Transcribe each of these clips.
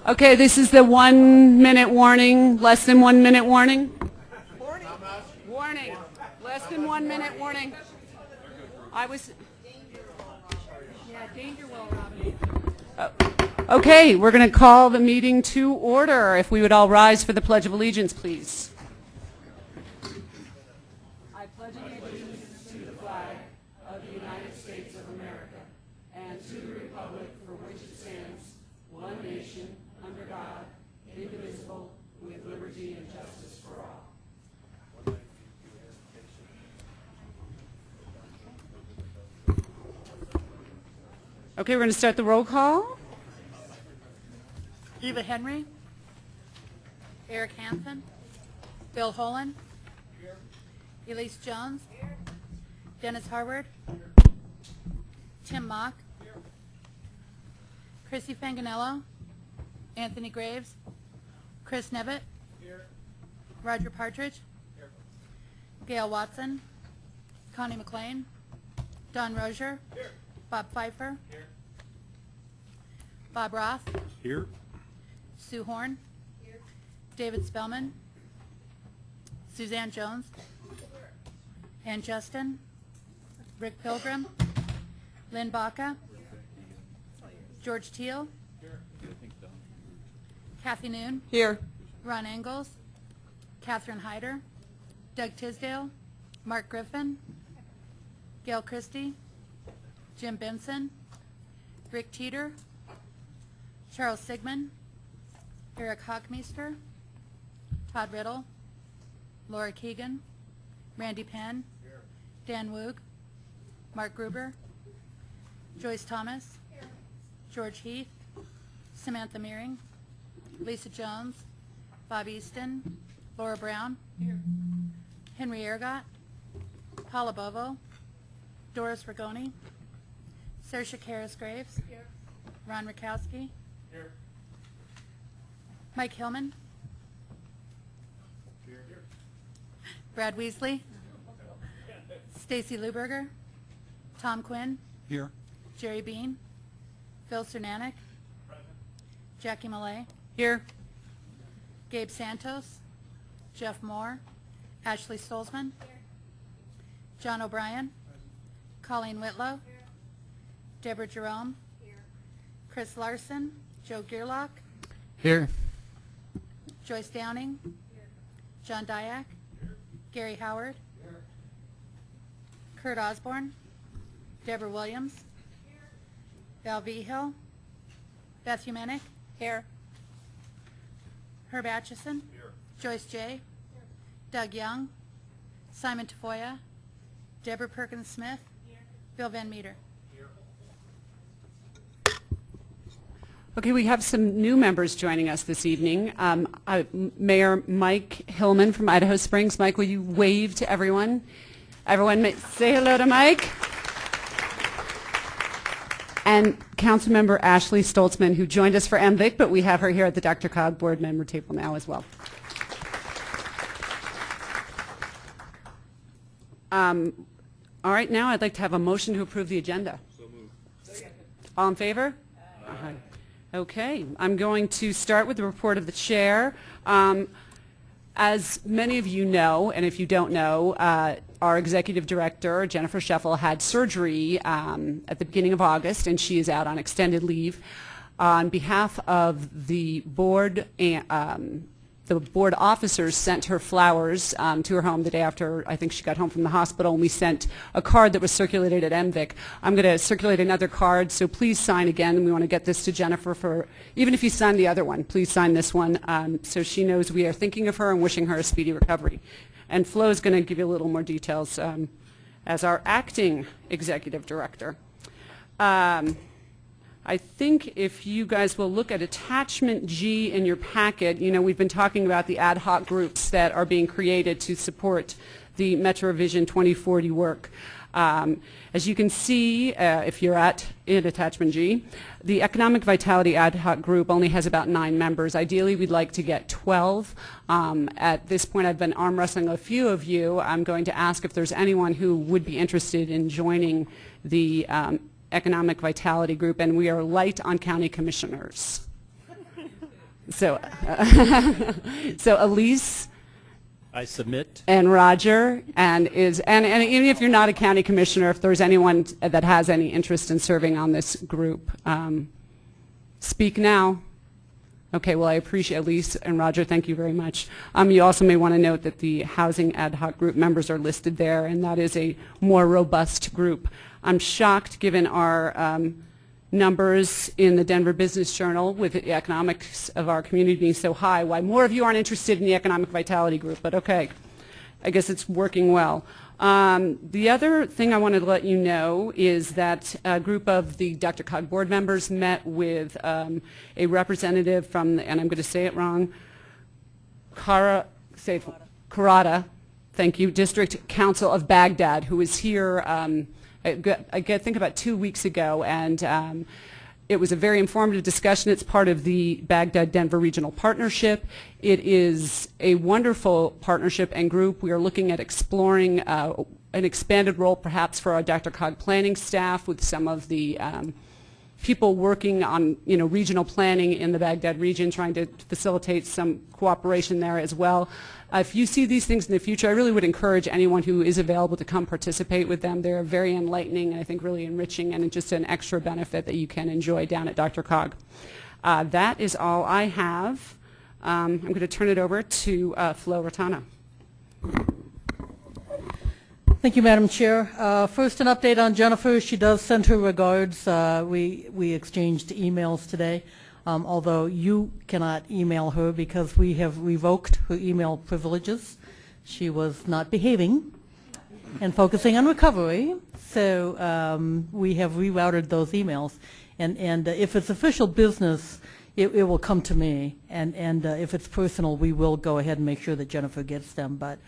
Okay, this is the 1 minute warning, less than 1 minute warning. Warning, less than 1 minute warning. Danger will, Robbie. Okay, we're going to call the meeting to order. If we would all rise for the Pledge of Allegiance, please. I pledge allegiance to the flag of the United States of America and to the republic for which it stands, one nation, under God, indivisible, with liberty and justice for all. Okay, we're going to start the roll call. Eva Henry. Eric Hansen. Bill Holen. Here. Elise Jones. Here. Dennis Harward. Here. Tim Mock. Here. Chrissy Fanganello. Anthony Graves. Chris Nevitt. Here. Roger Partridge. Here. Gail Watson. Connie McLean. Don Rozier. Here. Bob Pfeiffer. Here. Bob Roth. Here. Sue Horn. Here. David Spellman. Suzanne Jones. Ann Justin. Rick Pilgrim. Lynn Baca. George Teal. Here. Kathy Noon. Here. Ron Engels. Catherine Hyder. Doug Tisdale. Mark Griffin. Gail Christie. Jim Benson. Rick Teeter. Charles Sigmund. Eric Hockmeister. Todd Riddle. Laura Keegan. Randy Penn. Here. Dan Woog. Mark Gruber. Joyce Thomas. Here. George Heath. Samantha Meering. Lisa Jones. Bob Easton. Laura Brown. Here. Henry Ergott. Paula Bovo. Doris Rigoni. Saoirse Harris-Graves. Here. Ron Rakowski. Here. Mike Hillman. Here. Brad Weasley. Stacy Luberger. Tom Quinn. Here. Jerry Bean. Phil Cernanek. Present. Jackie Millay. Here. Gabe Santos. Jeff Moore. Ashley Stolzman. Here. John O'Brien. Colleen Whitlow. Here. Deborah Jerome. Here. Chris Larson. Joe Gearlock. Here. Joyce Downing. Here. John Dyack. Here. Gary Howard. Here. Kurt Osborne. Deborah Williams. Here. Val Vigil. Beth Humanick. Here. Herb Atchison. Here. Joyce J. Here. Doug Young. Simon Tafoya. Deborah Perkins Smith. Here. Bill Van Meter. Okay, we have some new members joining us this evening. Mayor Mike Hillman from Idaho Springs. Mike, will you wave to everyone? Everyone say hello to Mike. And Councilmember Ashley Stolzman, who joined us for MVIC, but we have her here at the DRCOG board member table now as well. All right, now I'd like to have a motion to approve the agenda. So moved. All in favor? Aye. Okay, I'm going to start with the report of the chair. As many of you know, and if you don't know, our executive director, Jennifer Scheffel, had surgery at the beginning of August, and she is out on extended leave. On behalf of the board, the board officers sent her flowers to her home the day after I think she got home from the hospital, and we sent a card that was circulated at MVIC. I'm going to circulate another card, so please sign again, and we want to get this to Jennifer for, even if you sign the other one, please sign this one so she knows we are thinking of her and wishing her a speedy recovery. And Flo is going to give you a little more details as our acting executive director. I think if you guys will look at attachment G in your packet, you know, we've been talking about the ad hoc groups that are being created to support the Metro Vision 2040 work. As you can see, if you're in attachment G, the Economic Vitality Ad Hoc Group only has about 9 members. Ideally, we'd like to get 12. At this point, I've been arm wrestling a few of you. I'm going to ask if there's anyone who would be interested in joining the Economic Vitality Group, and we are light on county commissioners. So, so Elise I submit. and Roger, and even if you're not a county commissioner, if there's anyone that has any interest in serving on this group, speak now. Okay, well, I appreciate Elise and Roger. Thank you very much. You also may want to note that the housing ad hoc group members are listed there, and that is a more robust group. I'm shocked, given our numbers in the Denver Business Journal with the economics of our community being so high, why more of you aren't interested in the economic vitality group, but okay. I guess it's working well. The other thing I wanted to let you know is that a group of the DRCOG board members met with a representative from, and I'm going to say it wrong, Karada, thank you, District Council of Baghdad, who was here I think about 2 weeks ago, and it was a very informative discussion. It's part of the Baghdad-Denver Regional Partnership. It is a wonderful partnership and group. We are looking at exploring an expanded role perhaps for our DRCOG planning staff with some of the people working on regional planning in the Baghdad region, trying to facilitate some cooperation there as well. If you see these things in the future, I really would encourage anyone who is available to come participate with them. They're very enlightening and I think really enriching, and just an extra benefit that you can enjoy down at DRCOG. That is all I have. I'm going to turn it over to Flo Rotana. Thank you, Madam Chair. First, an update on Jennifer. She does send her regards. We exchanged emails today, although you cannot email her because we have revoked her email privileges. She was not behaving and focusing on recovery, so we have rerouted those emails. And if it's official business, it will come to me, and if it's personal, we will go ahead and make sure that Jennifer gets them. But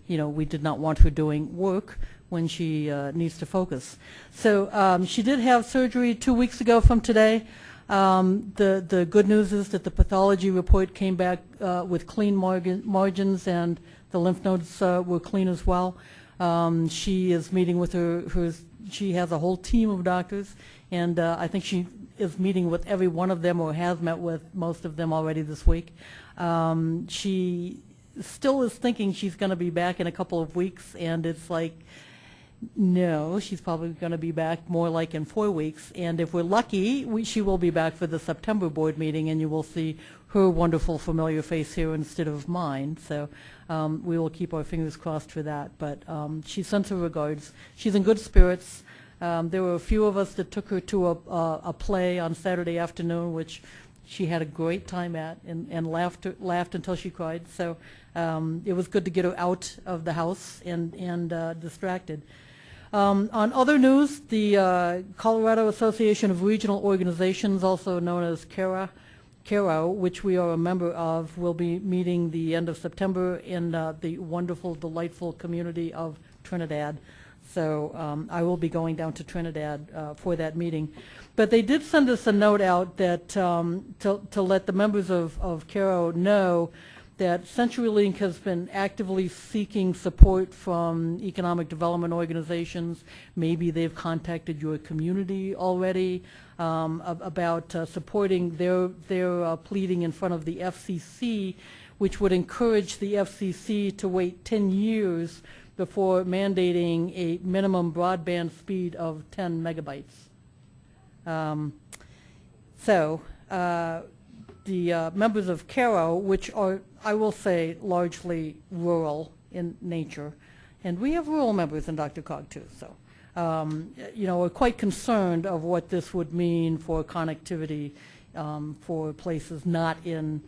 we did not want her doing work when she needs to focus. So she did have surgery 2 weeks ago from today. The good news is that the pathology report came back with clean margins, and the lymph nodes were clean as well. She is meeting with she has a whole team of doctors, and I think she is meeting with every one of them or has met with most of them already this week. She still is thinking she's going to be back in a couple of weeks, and it's like, no, she's probably going to be back more like in 4 weeks. And if we're lucky, she will be back for the September board meeting, and you will see her wonderful familiar face here instead of mine. So we will keep our fingers crossed for that. But she sends her regards. She's in good spirits. There were a few of us that took her to a play on Saturday afternoon, which she had a great time at and laughed until she cried. So it was good to get her out of the house and distracted. On other news, the Colorado Association of Regional Organizations, also known as CARO, which we are a member of, will be meeting the end of September in the wonderful, delightful community of Trinidad. So I will be going down to Trinidad for that meeting. But they did send us a note out that to let the members of CARO know that CenturyLink has been actively seeking support from economic development organizations. Maybe they've contacted your community already about supporting their pleading in front of the FCC, which would encourage the FCC to wait 10 years before mandating a minimum broadband speed of 10 megabytes. The members of CARO, which are, I will say, largely rural in nature, and we have rural members in DRCOG too, so are quite concerned of what this would mean for connectivity for places not in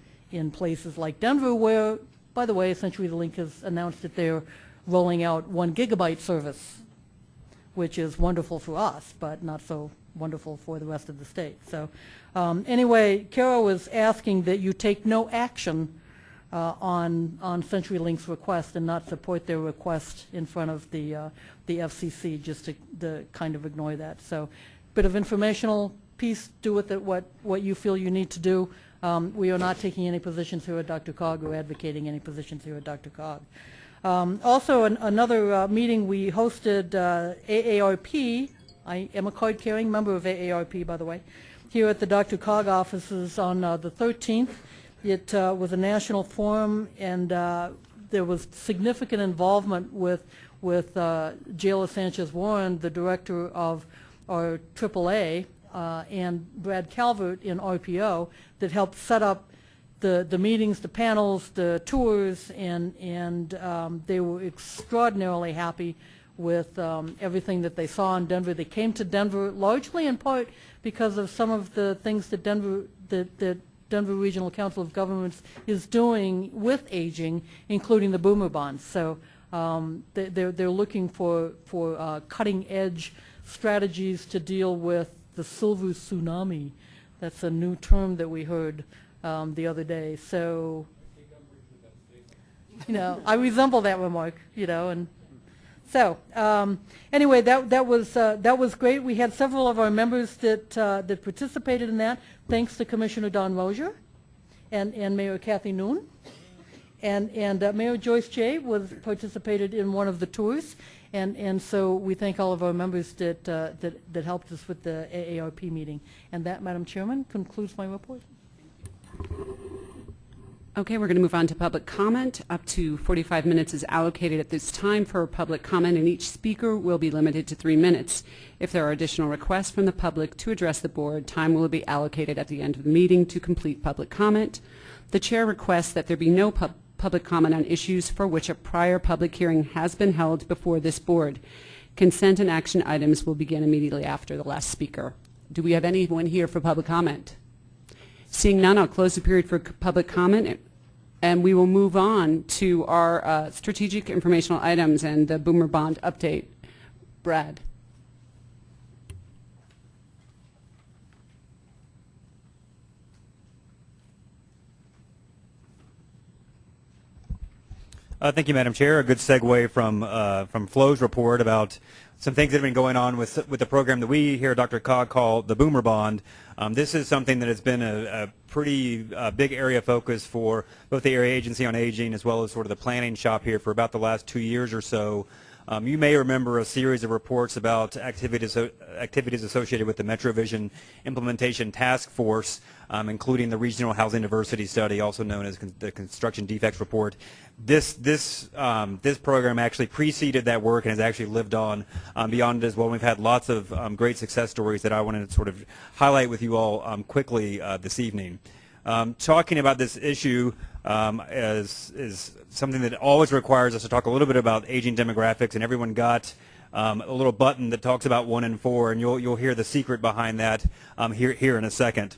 places like Denver, where, by the way, CenturyLink has announced that they're rolling out 1 gigabyte service, which is wonderful for us, but not so wonderful for the rest of the state. So anyway, CARO is asking that you take no action on CenturyLink's request and not support their request in front of the FCC, just to kind of ignore that. So bit of informational piece, do with it what you feel you need to do. We are not taking any positions here at DRCOG or advocating any positions here at DRCOG. Also, another meeting we hosted, AARP. I am a card-carrying member of AARP, by the way. here at the DRCOG offices on the 13th. It was a national forum, and there was significant involvement with Jayla Sanchez-Warren, the director of our AAA, and Brad Calvert in RPO, that helped set up the meetings, the panels, the tours, and they were extraordinarily happy with everything that they saw in Denver. They came to Denver largely in part because of some of the things that Denver Regional Council of Governments is doing with aging, including the boomer bonds. So they're looking for cutting-edge strategies to deal with the silver tsunami. That's a new term that we heard the other day. So, I resemble that remark, and so anyway, that was great. We had several of our members that participated in that. Thanks to Commissioner Don Rozier and Mayor Kathy Noon. And Mayor Joyce Jay participated in one of the tours, and so we thank all of our members that helped us with the AARP meeting. And that, Madam Chairman, concludes my report. Okay, we're going to move on to public comment. Up to 45 minutes is allocated at this time for public comment, and each speaker will be limited to 3 minutes. If there are additional requests from the public to address the board, time will be allocated at the end of the meeting to complete public comment. The chair requests that there be no public comment on issues for which a prior public hearing has been held before this board. Consent and action items will begin immediately after the last speaker. Do we have anyone here for public comment? Seeing none, I'll close the period for public comment, and we will move on to our strategic informational items and the Boomer Bond update. Brad. Thank you, Madam Chair. A good segue from Flo's report about some things that have been going on with the program that we here at DRCOG call the Boomer Bond. This is something that has been a pretty big area of focus for both the Area Agency on Aging as well as sort of the planning shop here for about the last 2 years or so. You may remember a series of reports about activities associated with the MetroVision Implementation Task Force, including the Regional Housing Diversity Study, also known as the Construction Defects Report. This program actually preceded that work and has actually lived on beyond it as well. We've had lots of great success stories that I wanted to sort of highlight with you all quickly this evening. Talking about this issue is something that always requires us to talk a little bit about aging demographics, and everyone got a little button that talks about 1 in 4, and you'll hear the secret behind that here in a second.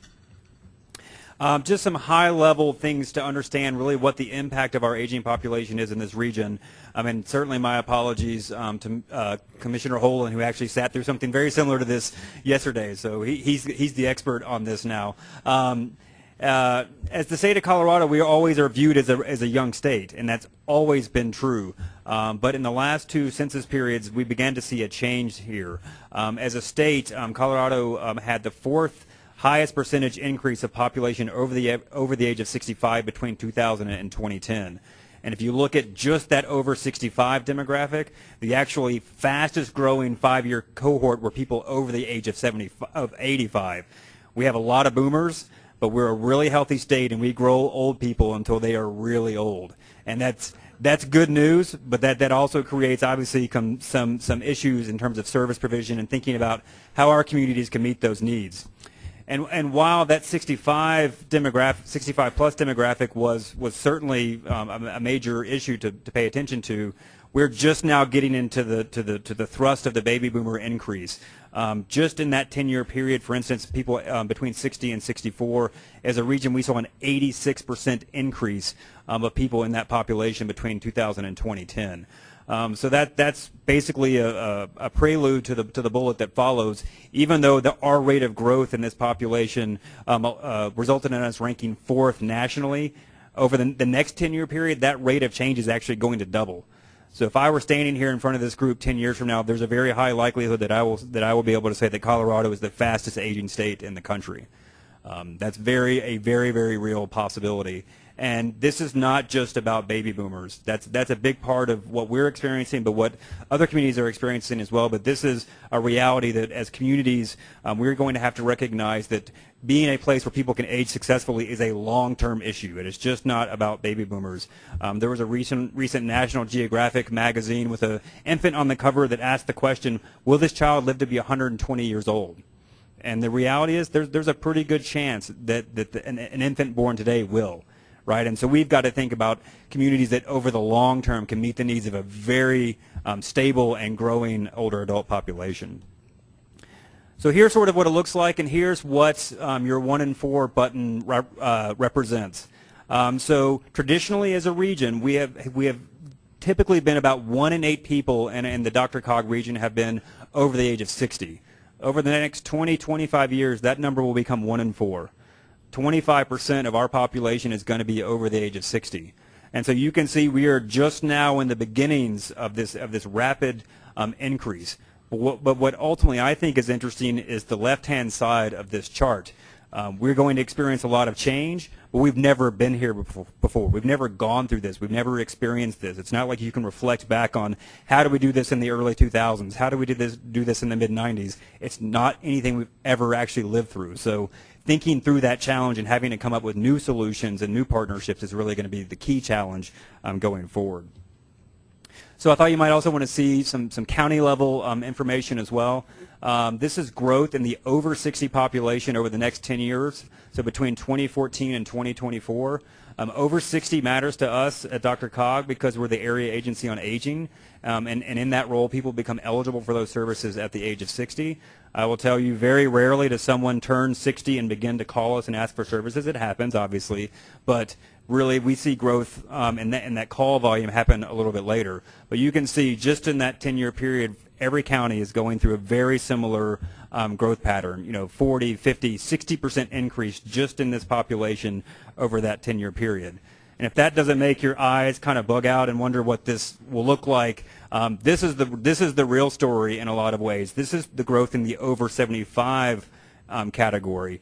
Just some high-level things to understand really what the impact of our aging population is in this region. I mean, certainly my apologies to Commissioner Holan, who actually sat through something very similar to this yesterday. So he's the expert on this now. As the state of Colorado, we always are viewed as a young state, and that's always been true. But in the last 2 census periods, we began to see a change here. As a state, Colorado had the 4th highest percentage increase of population over the age of 65 between 2000 and 2010. And if you look at just that over 65 demographic, the actually fastest growing 5-year cohort were people over the age of 85. We have a lot of boomers, but we're a really healthy state, and we grow old people until they are really old. And that's good news, but that also creates obviously some issues in terms of service provision and thinking about how our communities can meet those needs. And while that 65 plus demographic was certainly a major issue to pay attention to, we're just now getting into the thrust of the baby boomer increase. Just in that 10-year period, for instance, people between 60 and 64, as a region, we saw an 86% increase of people in that population between 2000 and 2010. So that's basically a prelude to the bullet that follows. Even though our rate of growth in this population resulted in us ranking 4th nationally, over the next 10-year period, that rate of change is actually going to double. So if I were standing here in front of this group 10 years from now, there's a very high likelihood that I will be able to say that Colorado is the fastest aging state in the country. That's a very, very real possibility. And this is not just about baby boomers. That's a big part of what we're experiencing, but what other communities are experiencing as well. But this is a reality that as communities, we're going to have to recognize that being a place where people can age successfully is a long-term issue. It is just not about baby boomers. There was a recent National Geographic magazine with an infant on the cover that asked the question, will this child live to be 120 years old? And the reality is there's a pretty good chance that an infant born today will. Right, and so we've got to think about communities that over the long term can meet the needs of a very stable and growing older adult population. So here's sort of what it looks like, and here's what your 1 in 4 button represents. So traditionally as a region, we have typically been about 1 in 8 people in the DRCOG region have been over the age of 60. Over the next 20, 25 years, that number will become 1 in 4. 25% of our population is going to be over the age of 60. And so you can see we are just now in the beginnings of this rapid increase. But what ultimately I think is interesting is the left-hand side of this chart. We're going to experience a lot of change, but we've never been here before. We've never gone through this. We've never experienced this. It's not like you can reflect back on how did we do this in the early 2000s? How did we do this in the mid-90s? It's not anything we've ever actually lived through. So thinking through that challenge and having to come up with new solutions and new partnerships is really going to be the key challenge going forward. So I thought you might also want to see some county level information as well. This is growth in the over 60 population over the next 10 years, so between 2014 and 2024. Over 60 matters to us at DRCOG because we're the area agency on aging, and in that role people become eligible for those services at the age of 60. I will tell you, very rarely does someone turn 60 and begin to call us and ask for services. It happens, obviously, but really we see growth and that call volume happen a little bit later. But you can see just in that 10-year period, every county is going through a very similar growth pattern, 40, 50, 60% increase just in this population over that 10-year period. And if that doesn't make your eyes kind of bug out and wonder what this will look like, this is the real story in a lot of ways. This is the growth in the over 75 category.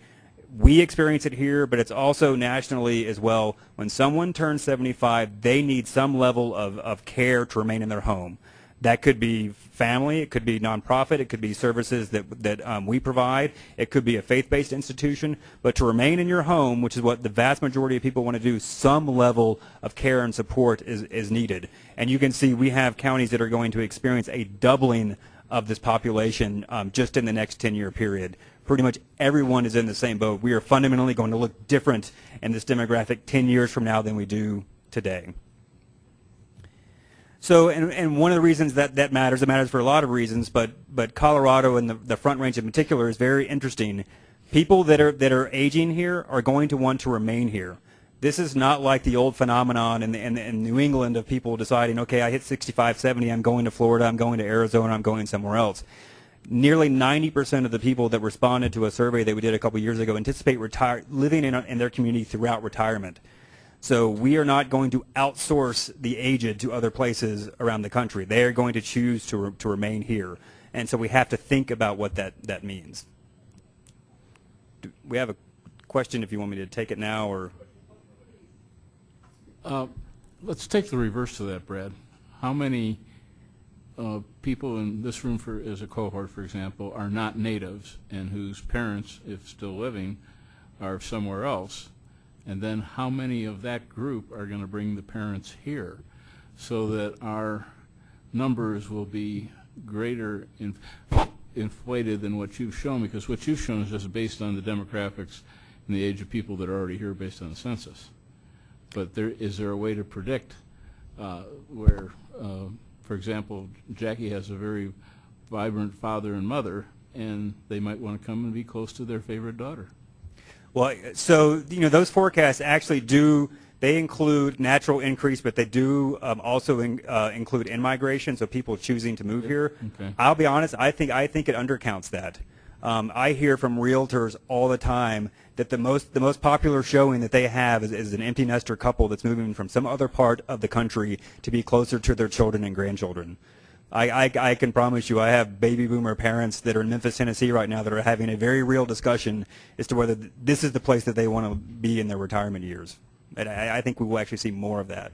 We experience it here, but it's also nationally as well. When someone turns 75, they need some level of care to remain in their home. That could be family, it could be nonprofit, it could be services that we provide, it could be a faith-based institution, but to remain in your home, which is what the vast majority of people want to do, some level of care and support is needed. And you can see we have counties that are going to experience a doubling of this population just in the next 10-year period. Pretty much everyone is in the same boat. We are fundamentally going to look different in this demographic 10 years from now than we do today. So, and one of the reasons that matters, it matters for a lot of reasons, but Colorado and the Front Range in particular is very interesting. People that are aging here are going to want to remain here. This is not like the old phenomenon in New England of people deciding, okay, I hit 65, 70, I'm going to Florida, I'm going to Arizona, I'm going somewhere else. Nearly 90% of the people that responded to a survey that we did a couple years ago anticipate living in their community throughout retirement. So we are not going to outsource the aged to other places around the country. They are going to choose to remain here. And so we have to think about what that means. We have a question if you want me to take it now, or... Let's take the reverse of that, Brad. How many people in this room, as a cohort, for example, are not natives and whose parents, if still living, are somewhere else? And then how many of that group are going to bring the parents here so that our numbers will be greater inflated than what you've shown? Because what you've shown is just based on the demographics and the age of people that are already here based on the census. But is there a way to predict where, for example, Jackie has a very vibrant father and mother, and they might want to come and be close to their favorite daughter? Well, so those forecasts actually they include natural increase, but they do also include in-migration, so people choosing to move here. Okay. I'll be honest, I think it undercounts that. I hear from realtors all the time that the most popular showing that they have is an empty nester couple that's moving from some other part of the country to be closer to their children and grandchildren. I can promise you I have baby boomer parents that are in Memphis, Tennessee right now that are having a very real discussion as to whether this is the place that they want to be in their retirement years. And I think we will actually see more of that.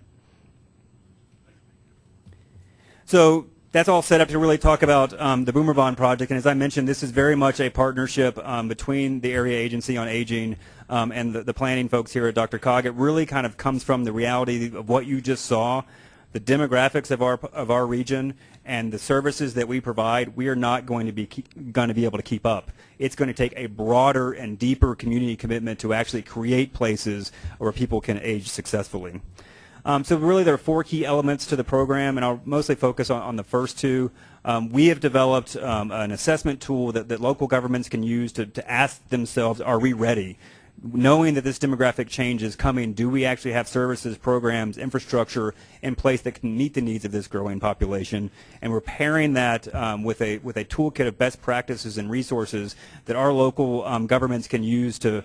So that's all set up to really talk about the Boomer Bond project. And as I mentioned, this is very much a partnership between the Area Agency on Aging and the planning folks here at DRCOG. It really kind of comes from the reality of what you just saw, the demographics of our region, and the services that we provide. We are not going to be able to keep up. It's going to take a broader and deeper community commitment to actually create places where people can age successfully. So really there are 4 key elements to the program, and I'll mostly focus on the first 2. We have developed an assessment tool that local governments can use to ask themselves, are we ready? Knowing that this demographic change is coming, do we actually have services, programs, infrastructure in place that can meet the needs of this growing population? And we're pairing that with a toolkit of best practices and resources that our local governments can use to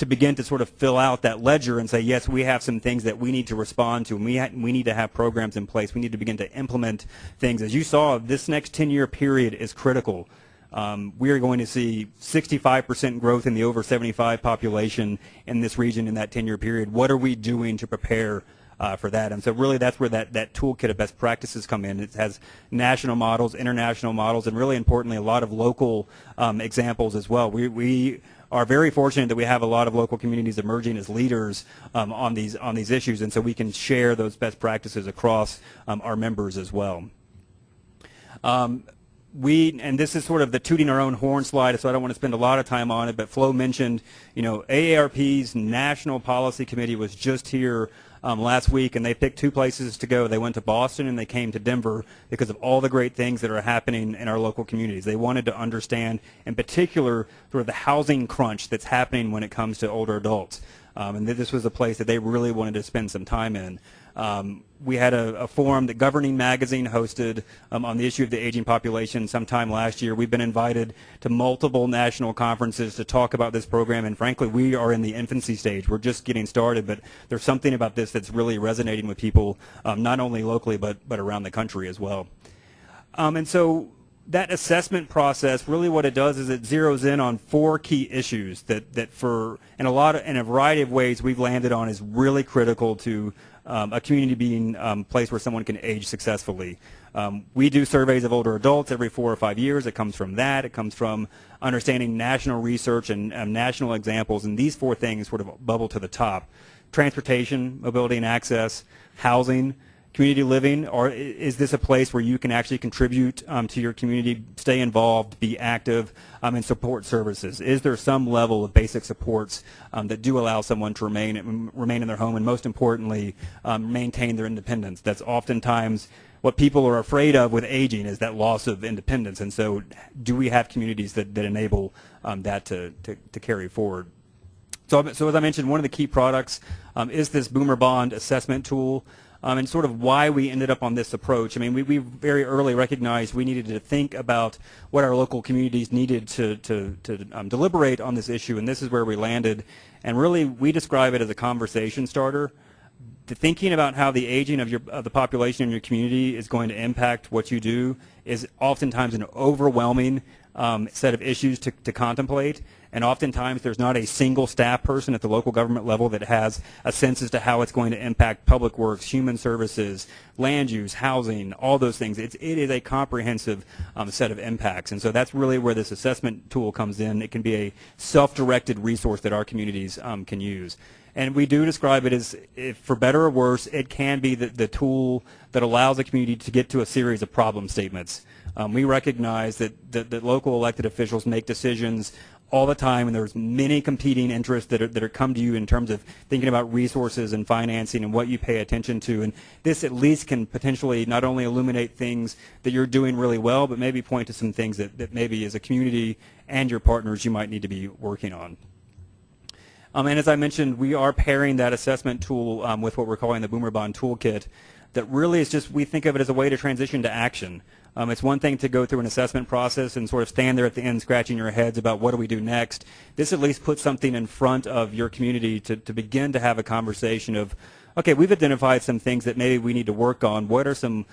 begin to sort of fill out that ledger and say, yes, we have some things that we need to respond to, and we need to have programs in place. We need to begin to implement things. As you saw, this next 10-year period is critical. We are going to see 65% growth in the over 75 population in this region in that 10-year period. What are we doing to prepare for that? And so really that's where that toolkit of best practices come in. It has national models, international models, and really importantly a lot of local examples as well. We are very fortunate that we have a lot of local communities emerging as leaders on these issues, and so we can share those best practices across our members as well. And this is sort of the tooting our own horn slide, so I don't want to spend a lot of time on it, but Flo mentioned, AARP's National Policy Committee was just here last week, and they picked 2 places to go. They went to Boston and they came to Denver because of all the great things that are happening in our local communities. They wanted to understand, in particular, sort of the housing crunch that's happening when it comes to older adults. And this was a place that they really wanted to spend some time in. We had a forum that Governing Magazine hosted on the issue of the aging population sometime last year. We've been invited to multiple national conferences to talk about this program, and frankly, we are in the infancy stage. We're just getting started, but there's something about this that's really resonating with people, not only locally, but around the country as well. And so that assessment process, really what it does is it zeroes in on 4 key issues that in a variety of ways we've landed on is really critical to a community being a place where someone can age successfully. We do surveys of older adults every 4 or 5 years. It comes from that. It comes from understanding national research and national examples, and these 4 things sort of bubble to the top. Transportation, mobility and access, housing, community living, or is this a place where you can actually contribute to your community, stay involved, be active, and support services? Is there some level of basic supports that do allow someone to remain in their home, and most importantly, maintain their independence? That's oftentimes what people are afraid of with aging, is that loss of independence. And so do we have communities that enable that to carry forward? So as I mentioned, one of the key products is this Boomer Bond assessment tool. And sort of why we ended up on this approach. I mean, we very early recognized we needed to think about what our local communities needed to deliberate on this issue, and this is where we landed. And really, we describe it as a conversation starter. The thinking about how the aging of the population in your community is going to impact what you do is oftentimes an overwhelming set of issues to contemplate. And oftentimes there's not a single staff person at the local government level that has a sense as to how it's going to impact public works, human services, land use, housing, all those things. It is a comprehensive set of impacts. And so that's really where this assessment tool comes in. It can be a self-directed resource that our communities can use. And we do describe it as, if for better or worse, it can be the tool that allows a community to get to a series of problem statements. We recognize that local elected officials make decisions all the time, and there's many competing interests that are come to you in terms of thinking about resources and financing and what you pay attention to. And this at least can potentially not only illuminate things that you're doing really well, but maybe point to some things that maybe as a community and your partners you might need to be working on. And as I mentioned, we are pairing that assessment tool with what we're calling the Boomer Bond Toolkit. That really is just, we think of it as a way to transition to action. It's one thing to go through an assessment process and sort of stand there at the end scratching your heads about what do we do next. This at least puts something in front of your community to begin to have a conversation of, okay, we've identified some things that maybe we need to work on. What are some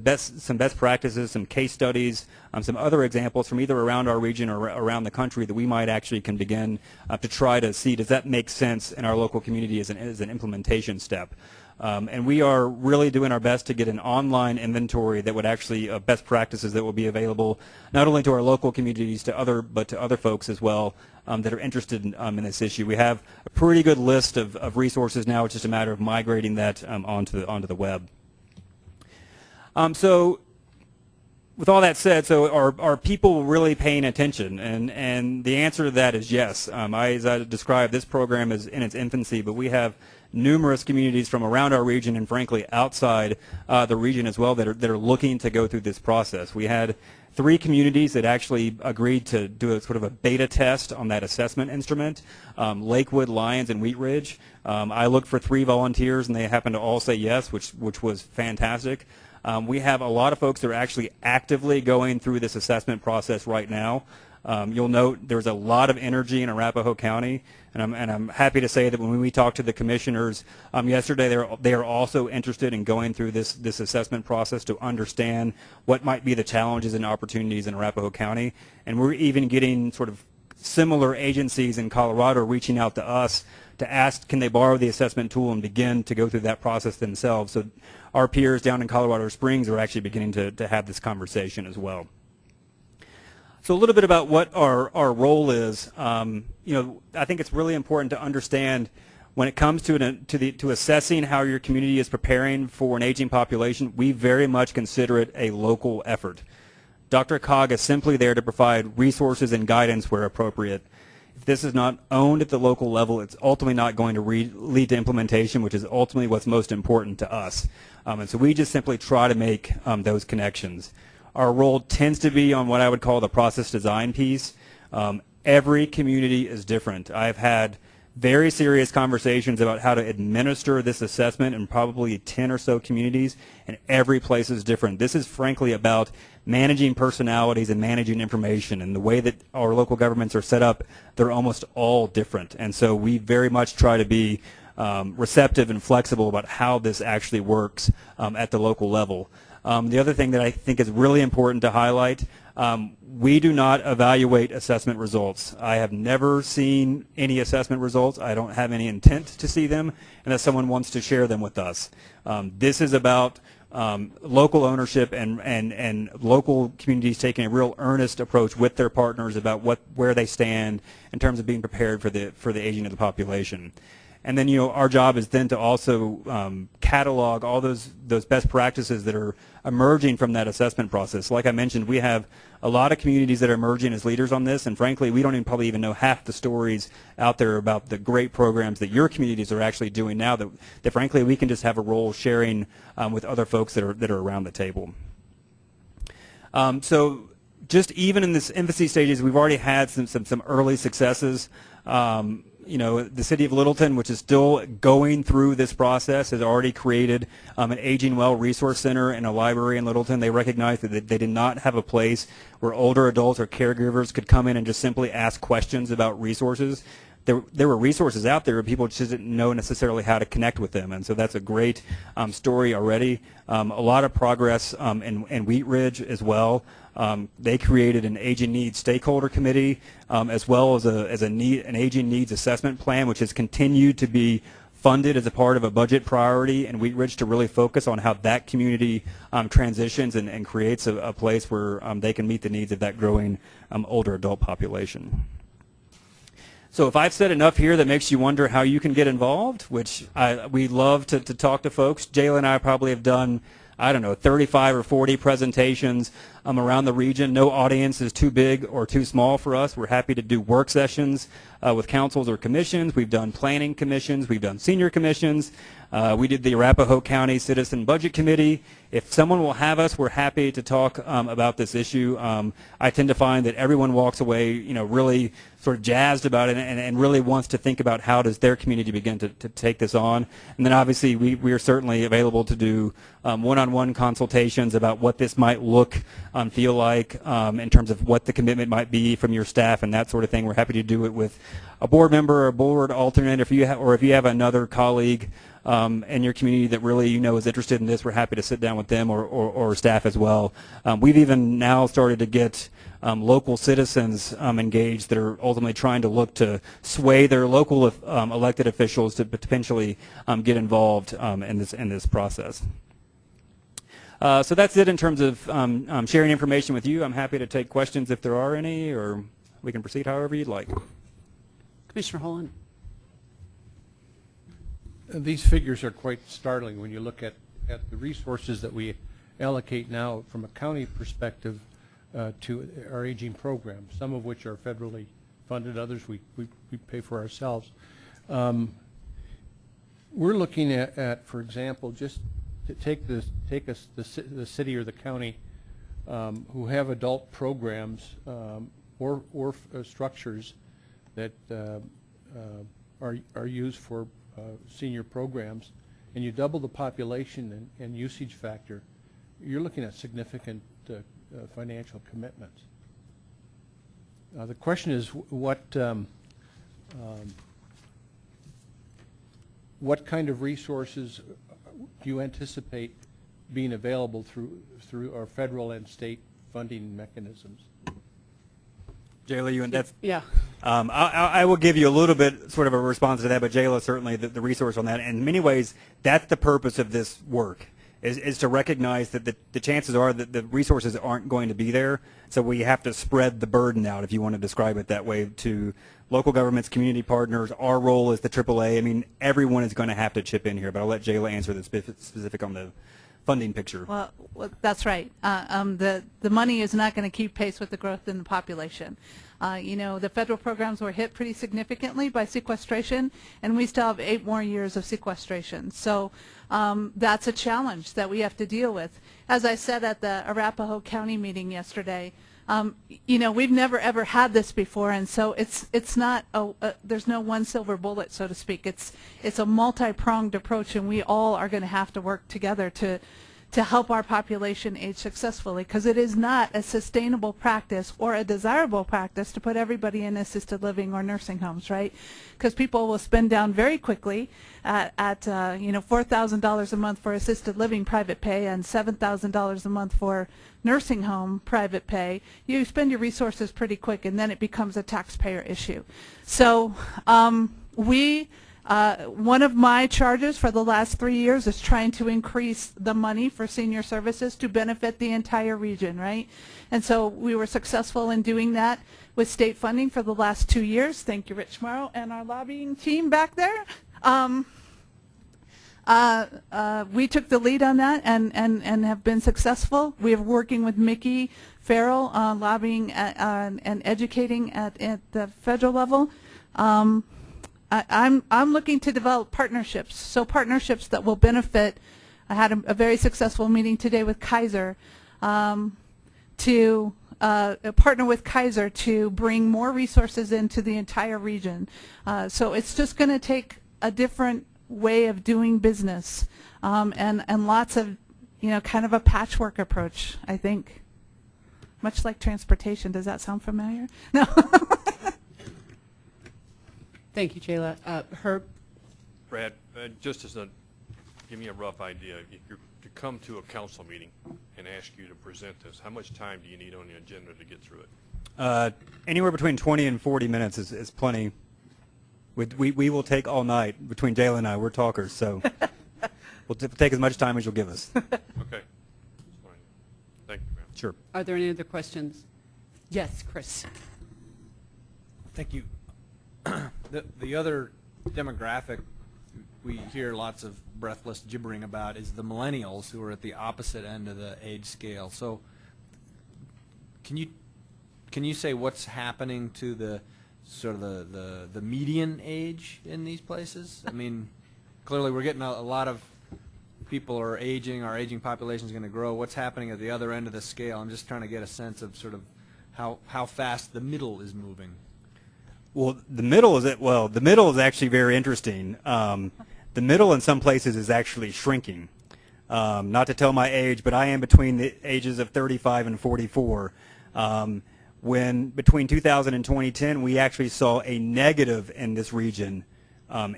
best practices, some case studies, some other examples from either around our region or around the country that we might actually can begin to try to see, does that make sense in our local community as an implementation step? And we are really doing our best to get an online inventory that would actually best practices that will be available not only to our local communities but to other folks as well that are interested in this issue. We have a pretty good list of resources now. It's just a matter of migrating that onto the web. So with all that said, so are people really paying attention? And the answer to that is yes. As I described, this program is in its infancy, but we have numerous communities from around our region and frankly outside the region as well that are looking to go through this process. We had 3 communities that actually agreed to do a sort of a beta test on that assessment instrument, Lakewood, Lyons, and Wheat Ridge. I looked for 3 volunteers and they happened to all say yes, which was fantastic. We have a lot of folks that are actually actively going through this assessment process right now. You'll note there's a lot of energy in Arapahoe County, and I'm happy to say that when we talked to the commissioners yesterday, they are also interested in going through this assessment process to understand what might be the challenges and opportunities in Arapahoe County. And we're even getting sort of similar agencies in Colorado reaching out to us to ask, can they borrow the assessment tool and begin to go through that process themselves. So our peers down in Colorado Springs are actually beginning to have this conversation as well. So a little bit about what our role is. I think it's really important to understand when it comes to assessing how your community is preparing for an aging population, we very much consider it a local effort. DRCOG is simply there to provide resources and guidance where appropriate. If this is not owned at the local level, it's ultimately not going to lead to implementation, which is ultimately what's most important to us. And so we just simply try to make those connections. Our role tends to be on what I would call the process design piece. Every community is different. I've had very serious conversations about how to administer this assessment in probably 10 or so communities, and every place is different. This is frankly about managing personalities and managing information, and the way that our local governments are set up, they're almost all different. And so we very much try to be receptive and flexible about how this actually works at the local level. The other thing that I think is really important to highlight, we do not evaluate assessment results. I have never seen any assessment results. I don't have any intent to see them unless someone wants to share them with us. This is about local ownership and local communities taking a real earnest approach with their partners about where they stand in terms of being prepared for the aging of the population. And then, our job is then to also catalog all those best practices that are emerging from that assessment process. Like I mentioned, we have a lot of communities that are emerging as leaders on this, and frankly, we don't probably even know half the stories out there about the great programs that your communities are actually doing now that frankly, we can just have a role sharing with other folks that are around the table. So just even in this infancy stages, we've already had some early successes. The city of Littleton, which is still going through this process, has already created an Aging Well Resource Center and a library in Littleton. They recognized that they did not have a place where older adults or caregivers could come in and just simply ask questions about resources. There were resources out there, but people just didn't know necessarily how to connect with them, and so that's a great story already. A lot of progress in Wheat Ridge as well. They created an Aging Needs Stakeholder Committee as well as an Aging Needs Assessment Plan, which has continued to be funded as a part of a budget priority in Wheat Ridge to really focus on how that community transitions and creates a place where they can meet the needs of that growing older adult population. So if I've said enough here that makes you wonder how you can get involved, which we love to talk to folks, Jayla and I probably have done, I don't know, 35 or 40 presentations around the region. No audience is too big or too small for us. We're happy to do work sessions with councils or commissions. We've done planning commissions. We've done senior commissions. We did the Arapahoe County Citizen Budget Committee. If someone will have us, we're happy to talk about this issue. I tend to find that everyone walks away, really sort of jazzed about it and really wants to think about how does their community begin to take this on. And then obviously we are certainly available to do one-on-one consultations about what this might look and feel like in terms of what the commitment might be from your staff and that sort of thing. We're happy to do it with a board member or a board alternate, if you have another colleague in your community that really is interested in this, we're happy to sit down with them or staff as well. We've even now started to get local citizens engaged that are ultimately trying to look to sway their local elected officials to potentially get involved in this process. So that's it in terms of sharing information with you. I'm happy to take questions if there are any, or we can proceed however you'd like. Commissioner Holland. These figures are quite startling when you look at the resources that we allocate now from a county perspective to our aging programs, some of which are federally funded, others we pay for ourselves. We're looking at, for example, just to take the city or the county who have adult programs or structures that are used for senior programs, and you double the population and usage factor, you're looking at significant financial commitments. The question is what kind of resources do you anticipate being available through our federal and state funding mechanisms? Jayla, that's Yeah. I will give you a little bit sort of a response to that, but Jayla certainly the resource on that. And in many ways, that's the purpose of this work, is to recognize that the chances are that the resources aren't going to be there. So we have to spread the burden out, if you want to describe it that way, to local governments, community partners. Our role is the AAA. I mean, everyone is going to have to chip in here, but I'll let Jayla answer the specific on the funding picture. Well, that's right. The money is not going to keep pace with the growth in the population. The federal programs were hit pretty significantly by sequestration, and we still have 8 more years of sequestration. So that's a challenge that we have to deal with. As I said at the Arapahoe County meeting yesterday, we've never ever had this before, and so it's not there's no one silver bullet, so to speak. It's a multi-pronged approach, and we all are going to have to work together to help our population age successfully, because it is not a sustainable practice or a desirable practice to put everybody in assisted living or nursing homes, right? Because people will spend down very quickly at $4,000 a month for assisted living private pay and $7,000 a month for nursing home private pay. You spend your resources pretty quick, and then it becomes a taxpayer issue. So one of my charges for the last 3 years is trying to increase the money for senior services to benefit the entire region, right? And so we were successful in doing that with state funding for the last 2 years. Thank you, Rich Morrow, and our lobbying team back there. We took the lead on that and have been successful. We are working with Mickey Farrell on lobbying and educating at the federal level. I'm looking to develop partnerships, so partnerships that will benefit. I had a very successful meeting today with Kaiser to partner with Kaiser to bring more resources into the entire region. So it's just going to take a different way of doing business and lots of, kind of a patchwork approach, I think. Much like transportation. Does that sound familiar? No. Thank you, Jayla. Herb? Brad, just as give me a rough idea, if you're to come to a council meeting and ask you to present this, how much time do you need on the agenda to get through it? Anywhere between 20 and 40 minutes is plenty. We will take all night. Between Jayla and I, we're talkers, so we'll take as much time as you'll give us. Okay. That's fine. Thank you, ma'am. Sure. Are there any other questions? Yes, Chris. Thank you. The other demographic we hear lots of breathless gibbering about is the millennials, who are at the opposite end of the age scale. So can you say what's happening to the sort of the median age in these places? I mean, clearly we're getting a lot of people are aging. Our aging population is going to grow. What's happening at the other end of the scale? I'm just trying to get a sense of sort of how fast the middle is moving. Well, the middle is actually very interesting. The middle in some places is actually shrinking. Not to tell my age, but I am between the ages of 35 and 44. When between 2000 and 2010, we actually saw a negative in this region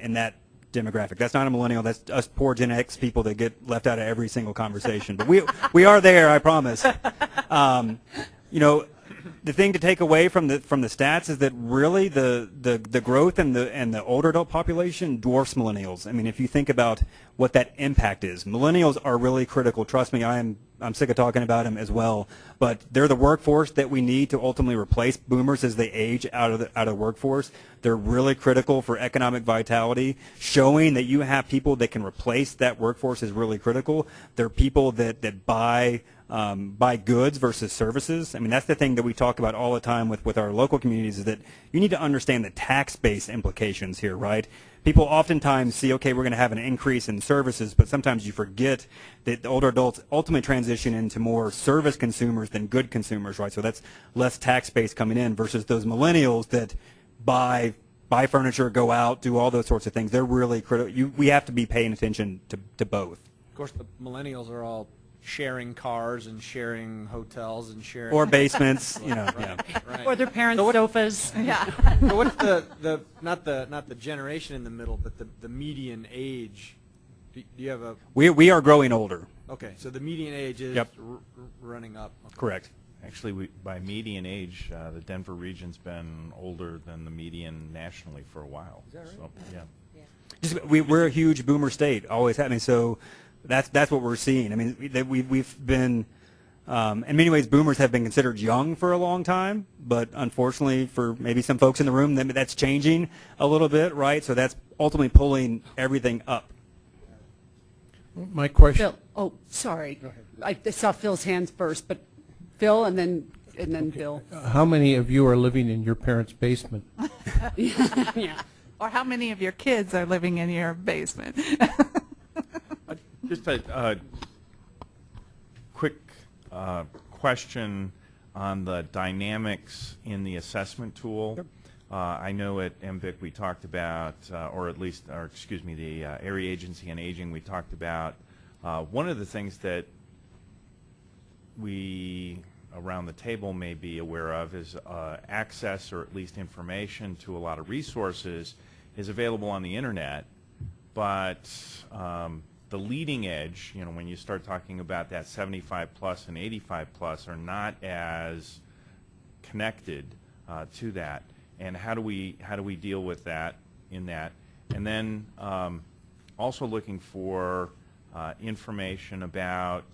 in that demographic. That's not a millennial. That's us poor Gen X people that get left out of every single conversation. But we are there, I promise. You know, the thing to take away from the stats is that really the growth in the older adult population dwarfs millennials. I mean, if you think about what that impact is, millennials are really critical. Trust me, I'm sick of talking about them as well. But they're the workforce that we need to ultimately replace boomers as they age out of the workforce. They're really critical for economic vitality. Showing that you have people that can replace that workforce is really critical. They're people that buy goods versus services. I mean, that's the thing that we talk about all the time with our local communities, is that you need to understand the tax-based implications here, right? People oftentimes see, okay, we're going to have an increase in services, but sometimes you forget that the older adults ultimately transition into more service consumers than good consumers, right? So that's less tax base coming in versus those millennials that buy furniture, go out, do all those sorts of things. They're really critical. We have to be paying attention to both. Of course, the millennials are all sharing cars and sharing hotels and sharing or basements, you know. Right, Yeah. right. Or their parents' sofas. Yeah. So what's the not the generation in the middle, but the median age? Do you have a? We are growing older. Okay, so the median age is Yep. running up. Okay. Correct. Actually, by median age, the Denver region's been older than the median nationally for a while. Is that right? So, yeah. We're a huge boomer state, always happening. So that's what we're seeing. I mean, we've been, in many ways, boomers have been considered young for a long time, but unfortunately for maybe some folks in the room, that's changing a little bit, right? So that's ultimately pulling everything up. My question. Phil, oh, sorry. I saw Phil's hands first, but Phil and then Bill. How many of you are living in your parents' basement? Yeah. Or how many of your kids are living in your basement? Just a quick question on the dynamics in the assessment tool. Yep. I know at MVIC we talked about, or excuse me, the Area Agency on Aging, we talked about one of the things that we around the table may be aware of is access, or at least information to a lot of resources is available on the internet, but the leading edge, you know, when you start talking about that 75 plus and 85 plus, are not as connected to that. And how do we deal with that in that? And then also looking for information about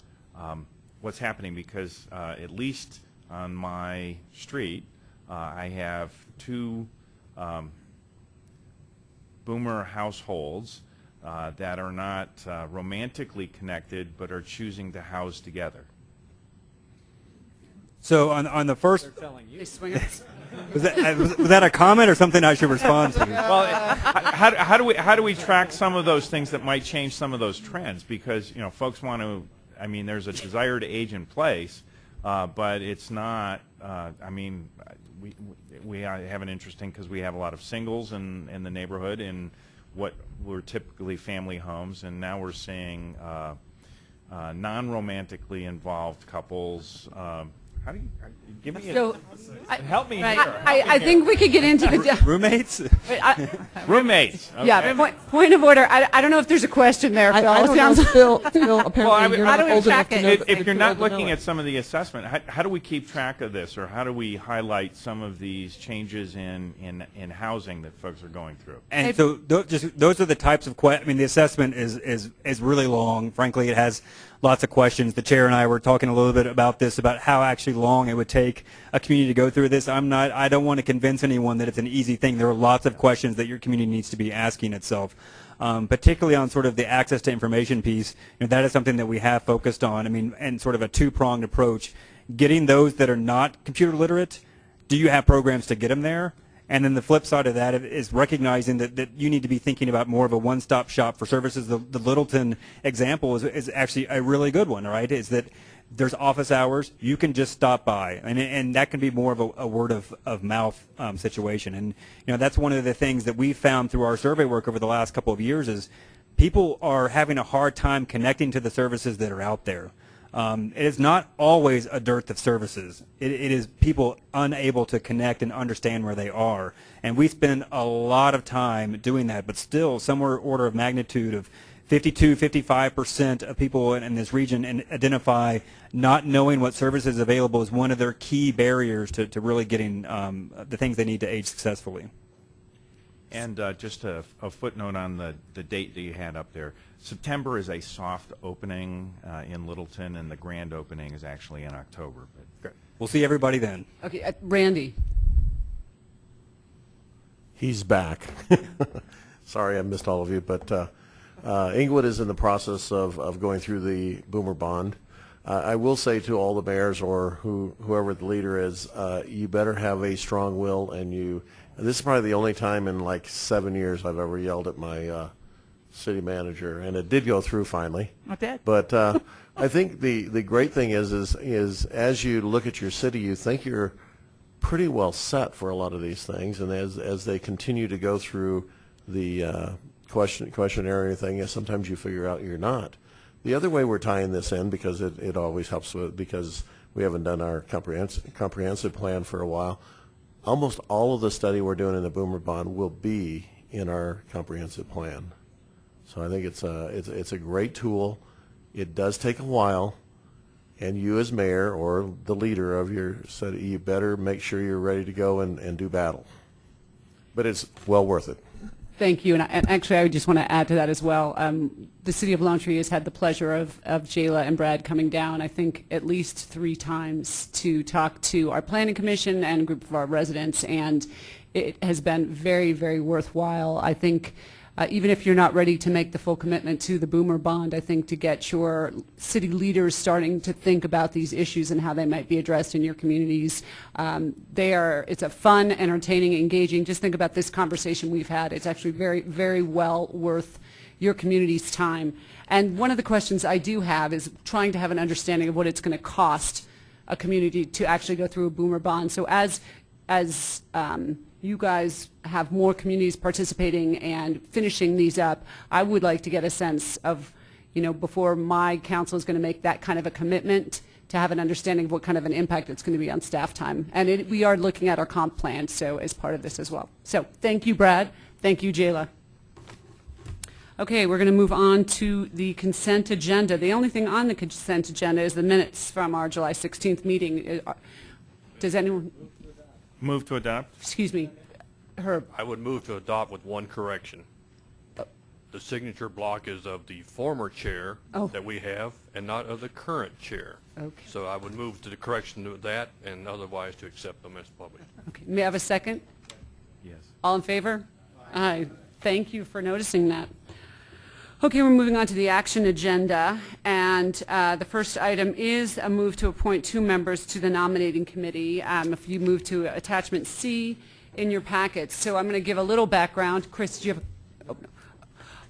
what's happening, because at least on my street, I have two boomer households that are not romantically connected, but are choosing to house together. So on the first, They're telling you. They swing it. was that a comment or something I should respond to? Well, how do we track some of those things that might change some of those trends? Because, you know, folks want to. I mean, there's a desire to age in place, but it's not. I mean, we have an interesting, because we have a lot of singles in the neighborhood in what were typically family homes, and now we're seeing non-romantically involved couples. How do you give me? So, Help me right, here. I think we could get into the Roommates? Roommates. Okay. yeah. Point of order. I don't know if there's a question there, Phil. I don't know, Phil, apparently Well, I mean, you're how not do we old enough track to it? know. If you're not old to know looking it. at some of the assessment, how do we keep track of this, or how do we highlight some of these changes in housing that folks are going through? And so those are the types of questions. I mean, the assessment is really long. Frankly, it has lots of questions. The chair and I were talking a little bit about this, about how actually long it would take a community to go through this. I don't want to convince anyone that it's an easy thing. There are lots of questions that your community needs to be asking itself. Particularly on sort of the access to information piece, you know, that is something that we have focused on. I mean, and sort of a two-pronged approach getting those that are not computer literate, do you have programs to get them there? And then the flip side of that is recognizing that you need to be thinking about more of a one-stop shop for services. The Littleton example is actually a really good one, right? Is that there's office hours, you can just stop by, and that can be more of a word of mouth situation. And that's one of the things that we found through our survey work over the last couple of years is people are having a hard time connecting to the services that are out there. It is not always a dearth of services. It is people unable to connect and understand where they are. And we spend a lot of time doing that, but still somewhere order of magnitude of 52, 55% of people in this region identify not knowing what services available as one of their key barriers to really getting the things they need to age successfully. And just a footnote on the date that you had up there. September is a soft opening in Littleton, and the grand opening is actually in October. But we'll see everybody then. Okay, Randy. He's back. Sorry I missed all of you, but Inglewood is in the process of going through the Boomer Bond. I will say to all the mayors or whoever the leader is, you better have a strong will, and this is probably the only time in like 7 years I've ever yelled at my city manager, and it did go through finally. Okay. But I think the great thing is as you look at your city, you think you're pretty well set for a lot of these things, and as they continue to go through the questionnaire thing, sometimes you figure out you're not. The other way we're tying this in, because it always helps because we haven't done our comprehensive plan for a while, almost all of the study we're doing in the Boomer Bond will be in our comprehensive plan. So I think it's a great tool. It does take a while, and you as mayor or the leader of your city, you better make sure you're ready to go and do battle. But it's well worth it. Thank you, and actually I just want to add to that as well. The City of Lone Tree has had the pleasure of Jayla and Brad coming down, I think, at least 3 times to talk to our Planning Commission and a group of our residents, and it has been very, very worthwhile. I think even if you're not ready to make the full commitment to the Boomer Bond, I think to get your city leaders starting to think about these issues and how they might be addressed in your communities. It's a fun, entertaining, engaging. Just think about this conversation we've had. It's actually very, very well worth your community's time. And one of the questions I do have is trying to have an understanding of what it's going to cost a community to actually go through a Boomer Bond. So as you guys have more communities participating and finishing these up, I would like to get a sense of, before my council is going to make that kind of a commitment, to have an understanding of what kind of an impact it's going to be on staff time. And we are looking at our comp plan, so as part of this as well. So thank you, Brad. Thank you, Jayla. Okay, we're going to move on to the consent agenda. The only thing on the consent agenda is the minutes from our July 16th meeting. Does anyone... Move to adopt. Excuse me, Herb. I would move to adopt with one correction. The signature block is of the former chair that we have and not of the current chair. Okay. So I would move to the correction of that and otherwise to accept them as published. Okay. May I have a second? Yes. All in favor? Aye. Thank you for noticing that. Okay, we're moving on to the action agenda, and the first item is a move to appoint 2 members to the nominating committee. If you move to attachment C in your packets. So I'm going to give a little background. Chris, do you have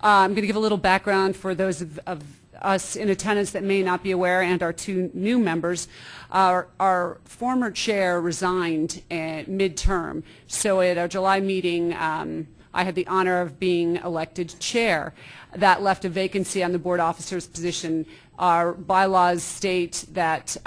I'm going to give a little background for those of us in attendance that may not be aware, and our 2 new members. Our former chair resigned midterm, so at our July meeting, I had the honor of being elected chair. That left a vacancy on the board officer's position. Our bylaws state that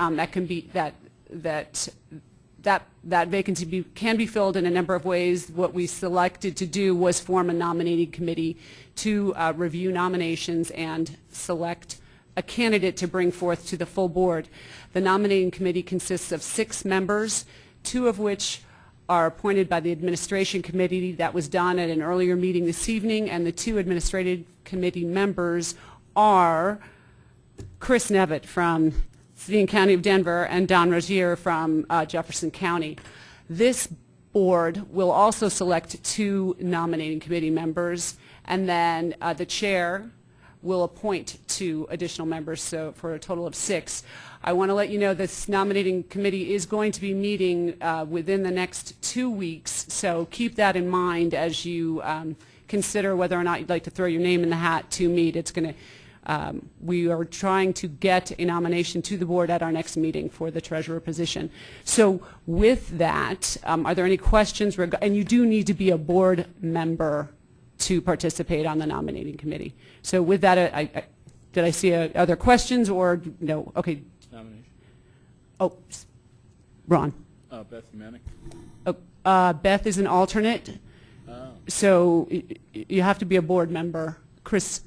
that vacancy can be filled in a number of ways. What we selected to do was form a nominating committee to review nominations and select a candidate to bring forth to the full board. The nominating committee consists of 6 members, 2 of which are appointed by the administration committee. That was done at an earlier meeting this evening, and the 2 administrative committee members are Chris Nevitt from City and County of Denver and Don Rozier from Jefferson County. This board will also select 2 nominating committee members, and then the chair will appoint 2 additional members, so for a total of 6. I want to let you know this nominating committee is going to be meeting within the next 2 weeks, so keep that in mind as you consider whether or not you'd like to throw your name in the hat to meet. It's going to, we are trying to get a nomination to the board at our next meeting for the treasurer position. So with that, are there any questions? And you do need to be a board member to participate on the nominating committee. So with that, did I see other questions or no? Okay. Nomination. Oh, Ron. Beth Manick. Oh, Beth is an alternate. Oh. So you have to be a board member. Chris.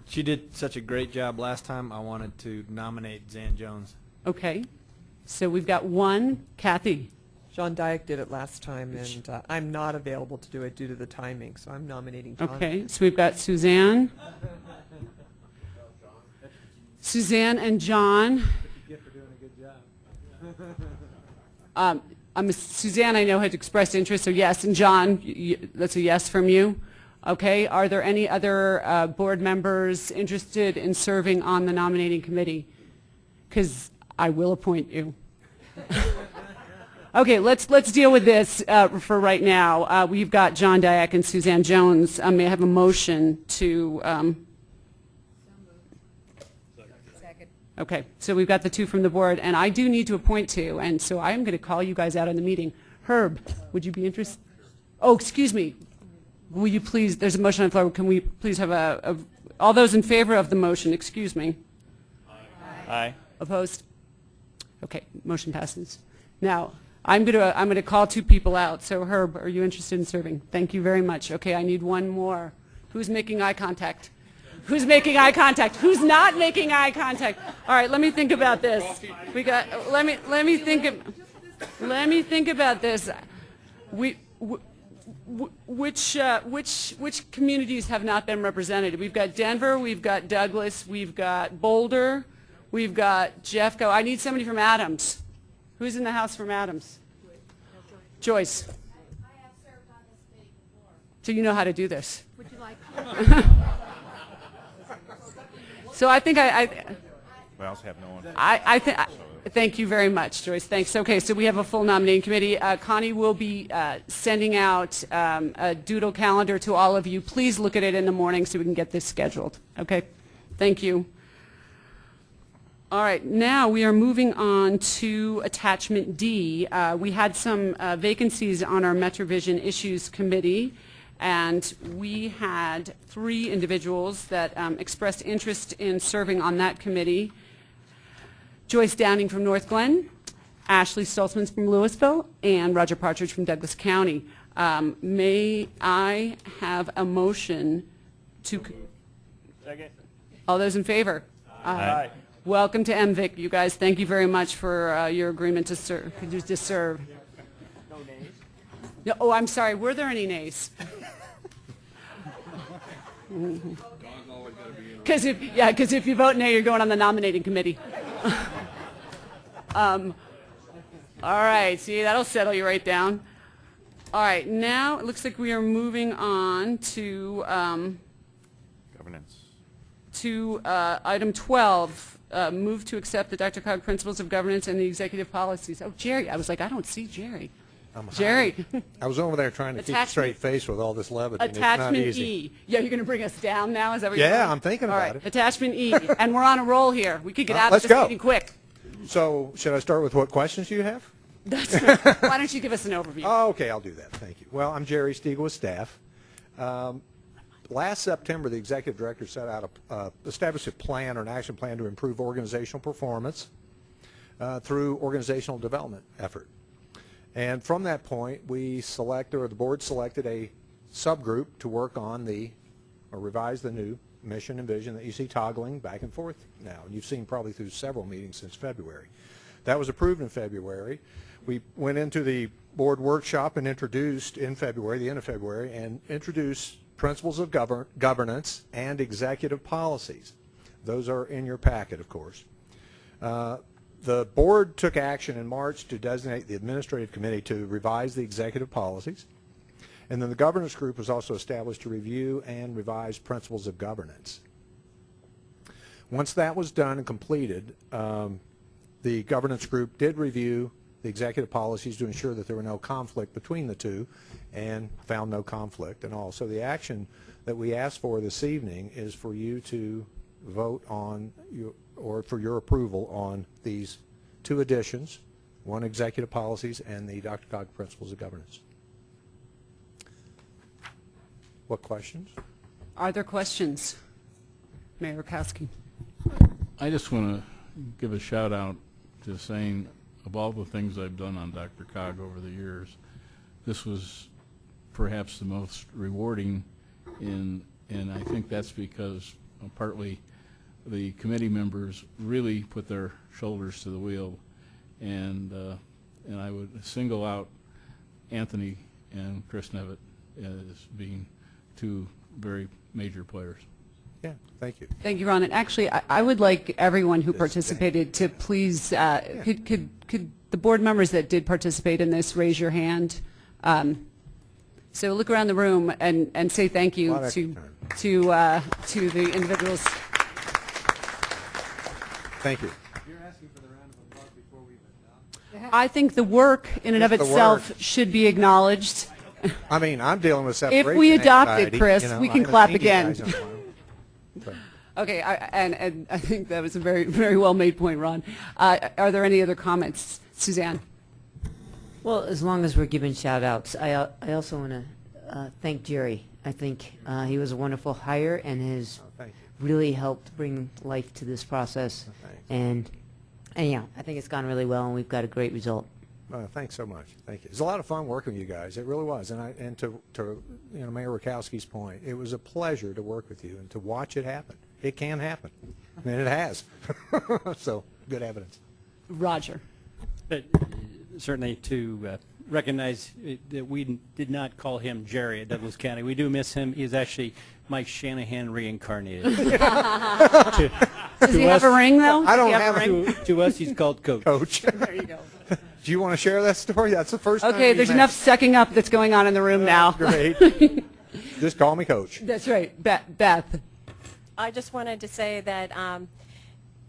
She did such a great job last time. I wanted to nominate Zan Jones. Okay. So we've got 1. Kathy. John Dyack did it last time, and I'm not available to do it due to the timing, so I'm nominating John. Okay. So we've got Suzanne. Suzanne and John. Suzanne, I know, had expressed interest, so yes. And John, that's a yes from you. Okay. Are there any other board members interested in serving on the nominating committee? Because I will appoint you. Okay. Let's deal with this for right now. We've got John Dyack and Suzanne Jones. May I have a motion to? Okay, so we've got the 2 from the board, and I do need to appoint 2, and so I'm going to call you guys out in the meeting. Herb, would you be interested? Oh, excuse me. Will you please, there's a motion on the floor. Can we please have all those in favor of the motion, excuse me? Aye. Opposed? Okay, motion passes. Now, I'm going to call 2 people out. So Herb, are you interested in serving? Thank you very much. Okay, I need 1 more. Who's making eye contact? Who's making eye contact? Who's not making eye contact? All right, let me think about this. We got. Let me think about this. Which communities have not been represented? We've got Denver. We've got Douglas. We've got Boulder. We've got Jeffco. I need somebody from Adams. Who's in the house from Adams? Joyce. I have served on this committee before. So you know how to do this. Would you like? So I think We also have no one. Thank you very much, Joyce. Thanks. Okay, so we have a full nominating committee. Connie will be sending out a doodle calendar to all of you. Please look at it in the morning so we can get this scheduled. Okay? Thank you. All right, now we are moving on to attachment D. We had some vacancies on our MetroVision Issues Committee, and we had 3 individuals that expressed interest in serving on that committee. Joyce Downing from North Glen, Ashley Stoltzman from Louisville, and Roger Partridge from Douglas County. May I have a motion to... Second. All those in favor? Aye. Welcome to MVIC, you guys. Thank you very much for your agreement to serve. No nays? No, oh, I'm sorry. Were there any nays? Because if you vote nay, you're going on the nominating committee. All right. See, that'll settle you right down. All right. Now it looks like we are moving on to Governance. Item 12. Move to accept the DRCOG principles of governance and the executive policies. Oh, Jerry. I was like, I don't see Jerry. Jerry. I was over there trying to keep a straight face with all this levity. Attachment it's not easy. E. Yeah, you're going to bring us down now? Is that what you're Yeah, doing? I'm thinking All about right, it. Attachment E. And we're on a roll here. We could get out of let's this go. meeting quick. So, should I start with what questions you have? That's right. Why don't you give us an overview? Oh, okay, I'll do that. Thank you. Well, I'm Jerry Stiegel with staff. Last September, the executive director set out established a plan or an action plan to improve organizational performance through organizational development effort. And from that point, the board selected a subgroup to work on or revise the new mission and vision that you see toggling back and forth now. And you've seen probably through several meetings since February. That was approved in February. We went into the board workshop and introduced in February, the end of February, and introduced principles of governance and executive policies. Those are in your packet, of course. The board took action in March to designate the administrative committee to revise the executive policies. And then the governance group was also established to review and revise principles of governance. Once that was done and completed, the governance group did review the executive policies to ensure that there were no conflict between the two, and found no conflict and all. So the action that we asked for this evening is for you to vote on, or for your approval on these two additions, one executive policies and the DRCOG principles of governance. What questions? Are there questions? Mayor Rakowski. I just want to give a shout out to saying, of all the things I've done on DRCOG over the years, this was perhaps the most rewarding, and I think that's because partly the committee members really put their shoulders to the wheel, and I would single out Anthony and Chris Nevitt as being two very major players. Yeah, thank you. Thank you, Ron. And actually, I would like everyone who participated to please, could the board members that did participate in this raise your hand? So look around the room and say thank you to the individuals. Thank you. You're asking for the round of applause before we even I think the work in and of Just the itself work. should be acknowledged. I mean, I'm dealing with separation If we adopt it, anxiety, Chris, you know, we I can haven't clap seen you again. guys in a while. So, Okay, and I think that was a very, very well made point, Ron. Are there any other comments? Suzanne? Well, as long as we're giving shout-outs, I also want to thank Jerry. I think he was a wonderful hire and has thank you. really helped bring life to this process. Thanks. And yeah, I think it's gone really well, and we've got a great result. Thanks so much. Thank you. It was a lot of fun working with you guys. It really was. And to Mayor Rakowski's point, it was a pleasure to work with you and to watch it happen. It can happen, and it has. So good evidence. Roger? But certainly to recognize that we did not call him Jerry at Douglas County. We do miss him. He's actually Mike Shanahan reincarnated. Does he have a ring, though? I don't have a ring. To us, he's called Coach. Coach. There you go. Do you want to share that story? That's the first time. Okay, there's enough sucking up that's going on in the room now. Great. Just call me Coach. That's right. Beth? I just wanted to say that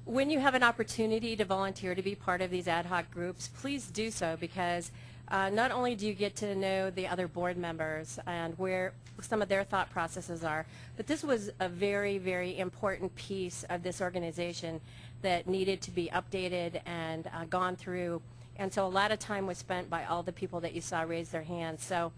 when you have an opportunity to volunteer to be part of these ad hoc groups, please do so, because not only do you get to know the other board members and where some of their thought processes are, but this was a very, very important piece of this organization that needed to be updated and gone through. And so a lot of time was spent by all the people that you saw raise their hands. So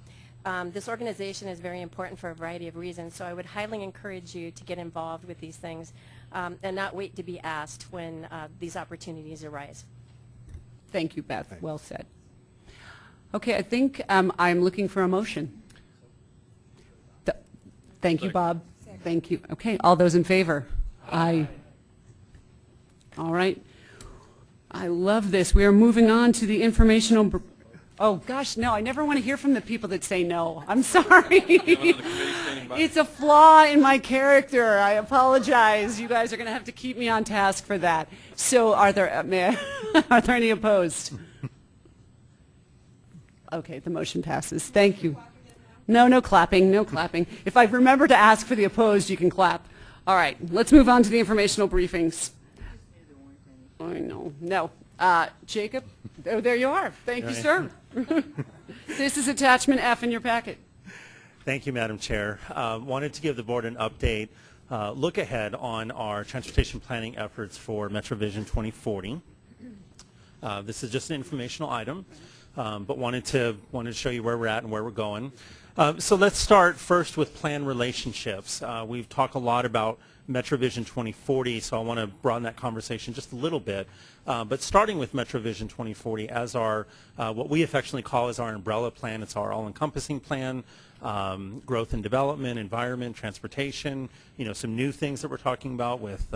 this organization is very important for a variety of reasons. So I would highly encourage you to get involved with these things and not wait to be asked when these opportunities arise. Thank you, Beth. Thanks. Well said. Okay, I think I'm looking for a motion. Thank you, Bob. Thank you. Okay, all those in favor? Aye. All right. I love this. We are moving on to the informational. Oh, gosh, no, I never want to hear from the people that say no. I'm sorry. It's a flaw in my character. I apologize. You guys are going to have to keep me on task for that. So are there, are there any opposed? Okay, the motion passes. Thank you. No clapping, no clapping. If I remember to ask for the opposed, you can clap. All right, let's move on to the informational briefings. I know. No. Jacob? Oh, there you are. Thank you, sir. This is attachment F in your packet. Thank you, Madam Chair. Wanted to give the board an update, look ahead on our transportation planning efforts for MetroVision 2040. This is just an informational item, but wanted to show you where we're at and where we're going. So let's start first with plan relationships. We've talked a lot about MetroVision 2040, so I want to broaden that conversation just a little bit. But starting with MetroVision 2040 as our, what we affectionately call as our umbrella plan, it's our all-encompassing plan, growth and development, environment, transportation, some new things that we're talking about with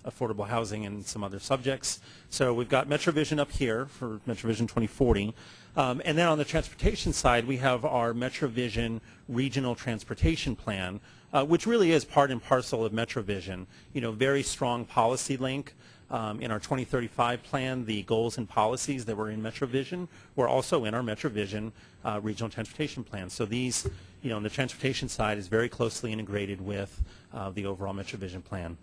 affordable housing and some other subjects. So we've got MetroVision up here for MetroVision 2040. And then on the transportation side, we have our MetroVision Regional Transportation Plan, which really is part and parcel of MetroVision. Very strong policy link In our 2035 plan, the goals and policies that were in MetroVision were also in our MetroVision Regional Transportation Plan. So these, on the transportation side is very closely integrated with the overall MetroVision plan.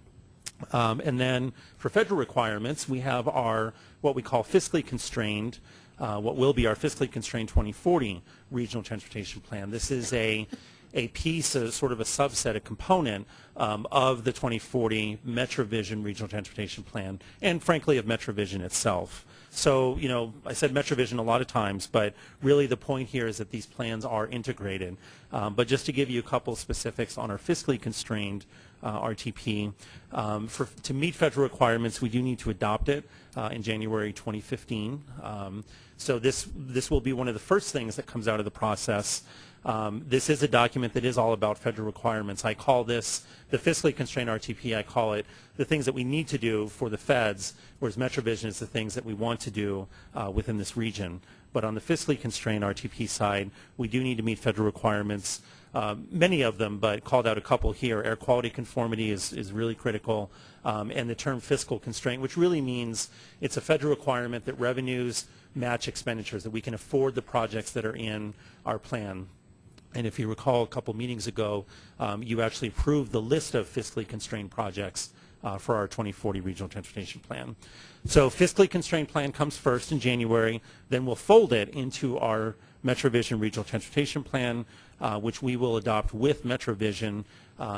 And then for federal requirements, we have our what we call fiscally constrained, what will be our fiscally constrained 2040 Regional Transportation Plan. This is a piece, sort of a subset, a component of the 2040 MetroVision Regional Transportation Plan, and frankly of MetroVision itself. So, I said MetroVision a lot of times, but really the point here is that these plans are integrated. But just to give you a couple specifics on our fiscally constrained RTP, to meet federal requirements, we do need to adopt it in January 2015. So this will be one of the first things that comes out of the process. This is a document that is all about federal requirements. I call this the fiscally constrained RTP. I call it the things that we need to do for the feds, whereas MetroVision is the things that we want to do within this region. But on the fiscally constrained RTP side, we do need to meet federal requirements. Many of them, but called out a couple here. Air quality conformity is really critical. And the term fiscal constraint, which really means it's a federal requirement that revenues match expenditures, that we can afford the projects that are in our plan. And if you recall a couple meetings ago, you actually approved the list of fiscally constrained projects for our 2040 Regional Transportation Plan. So fiscally constrained plan comes first in January, then we'll fold it into our MetroVision Regional Transportation Plan, which we will adopt with MetroVision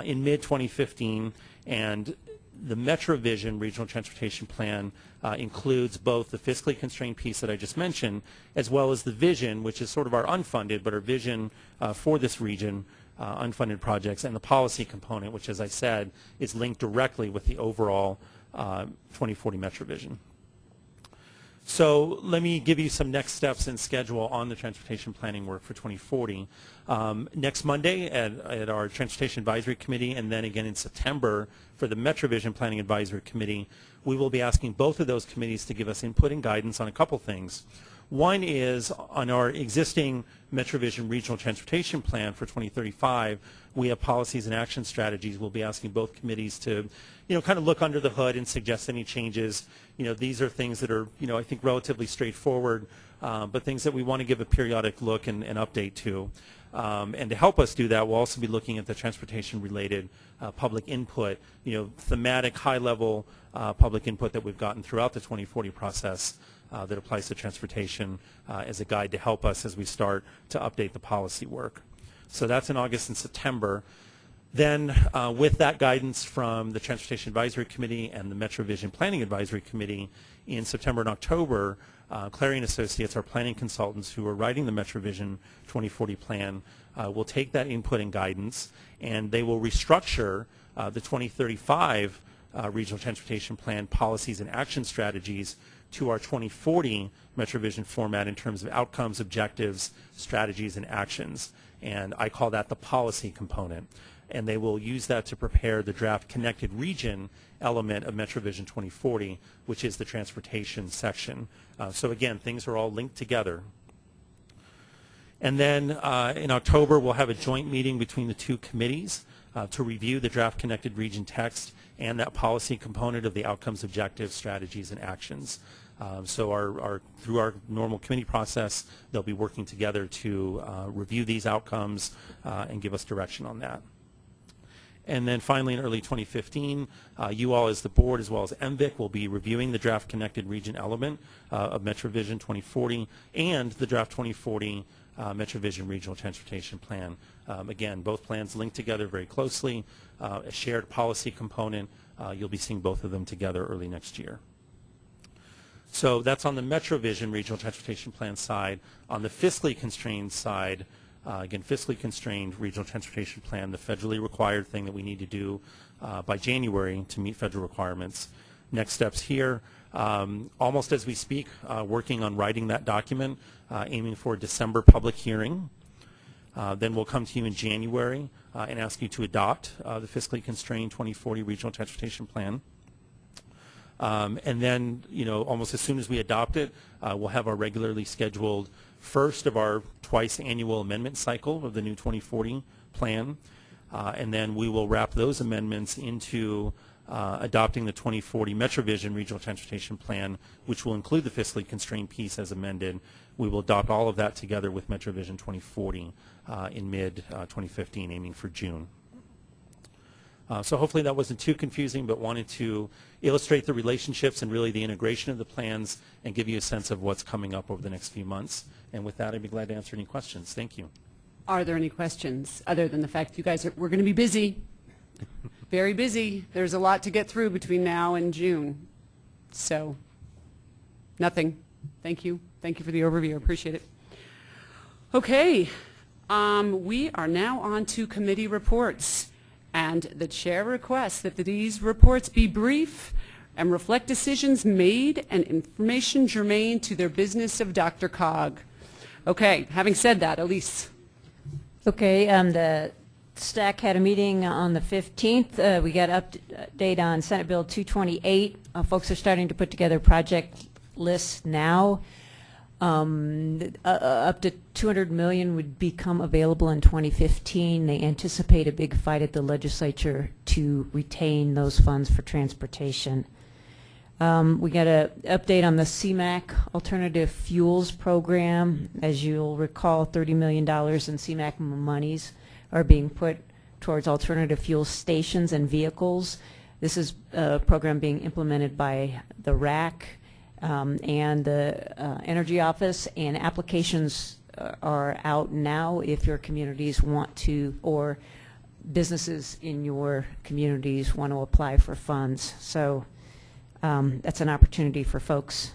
in mid-2015. And the MetroVision Regional Transportation Plan includes both the fiscally constrained piece that I just mentioned, as well as the vision, which is sort of our unfunded, but our vision for this region, unfunded projects, and the policy component, which, as I said, is linked directly with the overall 2040 MetroVision. So let me give you some next steps and schedule on the transportation planning work for 2040. Next Monday at our Transportation Advisory Committee, and then again in September for the MetroVision Planning Advisory Committee, we will be asking both of those committees to give us input and guidance on a couple things. One is on our existing MetroVision Regional Transportation Plan for 2035, we have policies and action strategies. We'll be asking both committees to, kind of look under the hood and suggest any changes. These are things that are, I think relatively straightforward, but things that we want to give a periodic look and update to. And to help us do that, we'll also be looking at the transportation-related public input, thematic, high-level public input that we've gotten throughout the 2040 process that applies to transportation as a guide to help us as we start to update the policy work. So that's in August and September. Then with that guidance from the Transportation Advisory Committee and the MetroVision Planning Advisory Committee in September and October, Clary & Associates, our planning consultants who are writing the MetroVision 2040 plan, will take that input and guidance, and they will restructure the 2035 Regional Transportation Plan policies and action strategies to our 2040 MetroVision format in terms of outcomes, objectives, strategies, and actions. And I call that the policy component. And they will use that to prepare the draft connected region element of MetroVision 2040, which is the transportation section. So again, things are all linked together. And then in October, we'll have a joint meeting between the two committees to review the draft connected region text and that policy component of the outcomes, objectives, strategies, and actions. So through our normal committee process, they'll be working together to review these outcomes and give us direction on that. And then finally, in early 2015, you all as the board, as well as MVIC, will be reviewing the draft connected region element of MetroVision 2040 and the draft 2040 MetroVision Regional Transportation Plan. Again, both plans linked together very closely, a shared policy component. You'll be seeing both of them together early next year. So that's on the MetroVision Regional Transportation Plan side. On the fiscally constrained side, again, fiscally constrained Regional Transportation Plan, the federally required thing that we need to do by January to meet federal requirements. Next steps here, almost as we speak, working on writing that document, aiming for a December public hearing. Then we'll come to you in January and ask you to adopt the fiscally constrained 2040 Regional Transportation Plan. And then, almost as soon as we adopt it, we'll have our regularly scheduled first of our twice annual amendment cycle of the new 2040 plan. And then we will wrap those amendments into adopting the 2040 MetroVision Regional Transportation Plan, which will include the fiscally constrained piece as amended. We will adopt all of that together with MetroVision 2040 in mid-2015, aiming for June. So hopefully that wasn't too confusing, but wanted to illustrate the relationships and really the integration of the plans and give you a sense of what's coming up over the next few months. And with that, I'd be glad to answer any questions. Thank you. Are there any questions other than the fact you guys we're going to be busy, very busy. There's a lot to get through between now and June. So nothing. Thank you. Thank you for the overview. I appreciate it. Okay. We are now on to committee reports. And the chair requests that these reports be brief and reflect decisions made and information germane to their business of DRCOG. Okay, having said that, Elise. Okay, the STAC had a meeting on the 15th. We got update on Senate Bill 228. Folks are starting to put together project lists now. Up to $200 million would become available in 2015. They anticipate a big fight at the legislature to retain those funds for transportation. We got an update on the CMAQ Alternative Fuels Program. As you'll recall, $30 million in CMAQ monies are being put towards alternative fuel stations and vehicles. This is a program being implemented by the RAC and the Energy Office, and applications are out now if your communities want to, or businesses in your communities want to apply for funds. So that's an opportunity for folks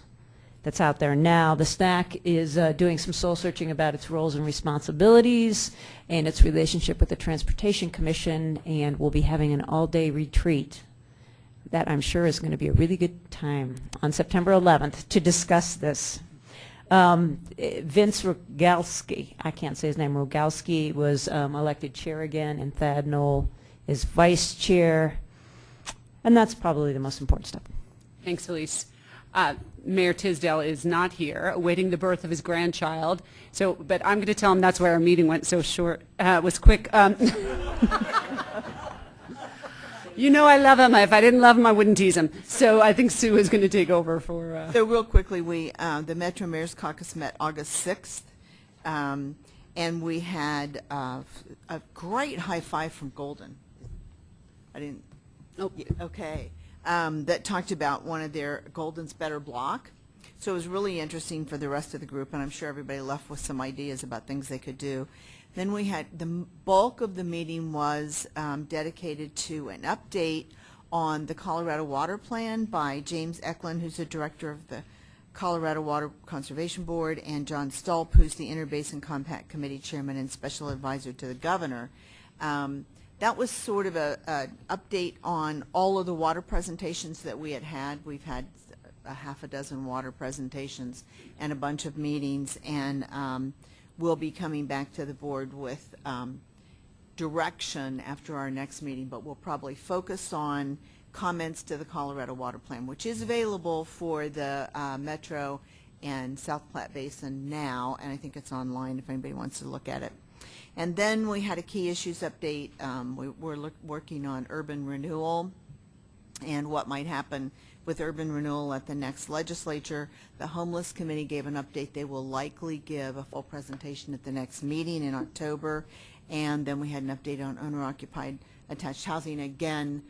that's out there now. The STAC is doing some soul searching about its roles and responsibilities and its relationship with the Transportation Commission, and we'll be having an all-day retreat that I'm sure is going to be a really good time on September 11th to discuss this. Vince Rogalski, I can't say his name, Rogalski, was elected chair again, and Thad Knoll is vice chair, and that's probably the most important stuff. Thanks, Elise. Mayor Tisdale is not here, awaiting the birth of his grandchild. So, but I'm going to tell him that's why our meeting went so short, was quick. You know I love him. If I didn't love him, I wouldn't tease him. So I think Sue is going to take over for... So real quickly, the Metro Mayor's Caucus met August 6th, and we had a great high five from Golden. I didn't... Oh, okay. That talked about one of their Golden's Better Block. So it was really interesting for the rest of the group, and I'm sure everybody left with some ideas about things they could do. Then we had the bulk of the meeting was dedicated to an update on the Colorado Water Plan by James Eklund, who's the director of the Colorado Water Conservation Board, and John Stolp, who's the Interbasin Compact Committee chairman and special advisor to the governor. That was sort of an update on all of the water presentations that we had had. We've had a half a dozen water presentations and a bunch of meetings, and we'll be coming back to the board with direction after our next meeting, but we'll probably focus on comments to the Colorado Water Plan, which is available for the Metro and South Platte Basin now, and I think it's online if anybody wants to look at it. And then we had a key issues update. We're working on urban renewal and what might happen with urban renewal at the next legislature. The Homeless Committee gave an update. They will likely give a full presentation at the next meeting in October. And then we had an update on owner-occupied attached housing, again,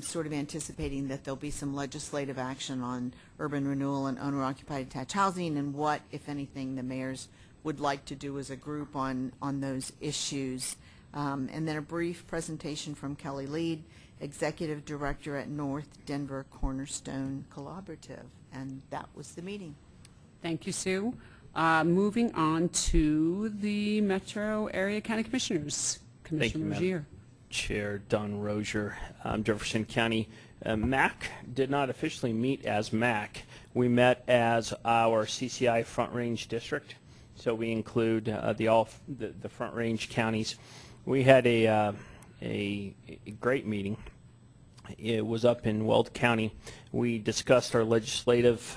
sort of anticipating that there'll be some legislative action on urban renewal and owner-occupied attached housing, and what, if anything, the mayors would like to do as a group on those issues. And then a brief presentation from Kelly Lead, Executive Director at North Denver Cornerstone Collaborative. And that was the meeting. Thank you, Sue. Moving on to the Metro Area County Commissioners. Commissioner Rozier. Chair Don Rozier, Jefferson County. MAC did not officially meet as MAC. We met as our CCI Front Range District. So we include the Front Range counties. We had a great meeting. It was up in Weld County. We discussed our legislative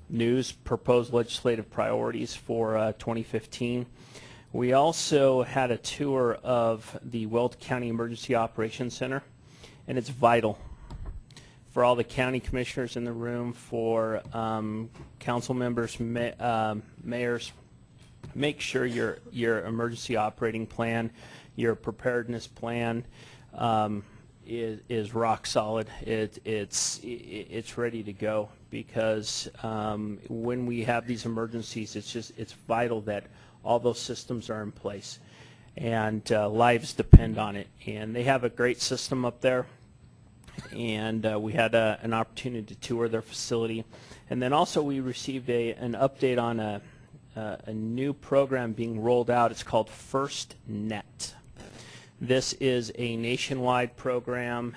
news, proposed legislative priorities for 2015. We also had a tour of the Weld County Emergency Operations Center, and it's vital for all the county commissioners in the room, for council members, mayors. Make sure your emergency operating plan, your preparedness plan is rock solid. It's ready to go, because when we have these emergencies, it's vital that all those systems are in place, and lives depend on it. And they have a great system up there, and we had an opportunity to tour their facility. And then also we received an update on a new program being rolled out. It's called FirstNet. This is a nationwide program.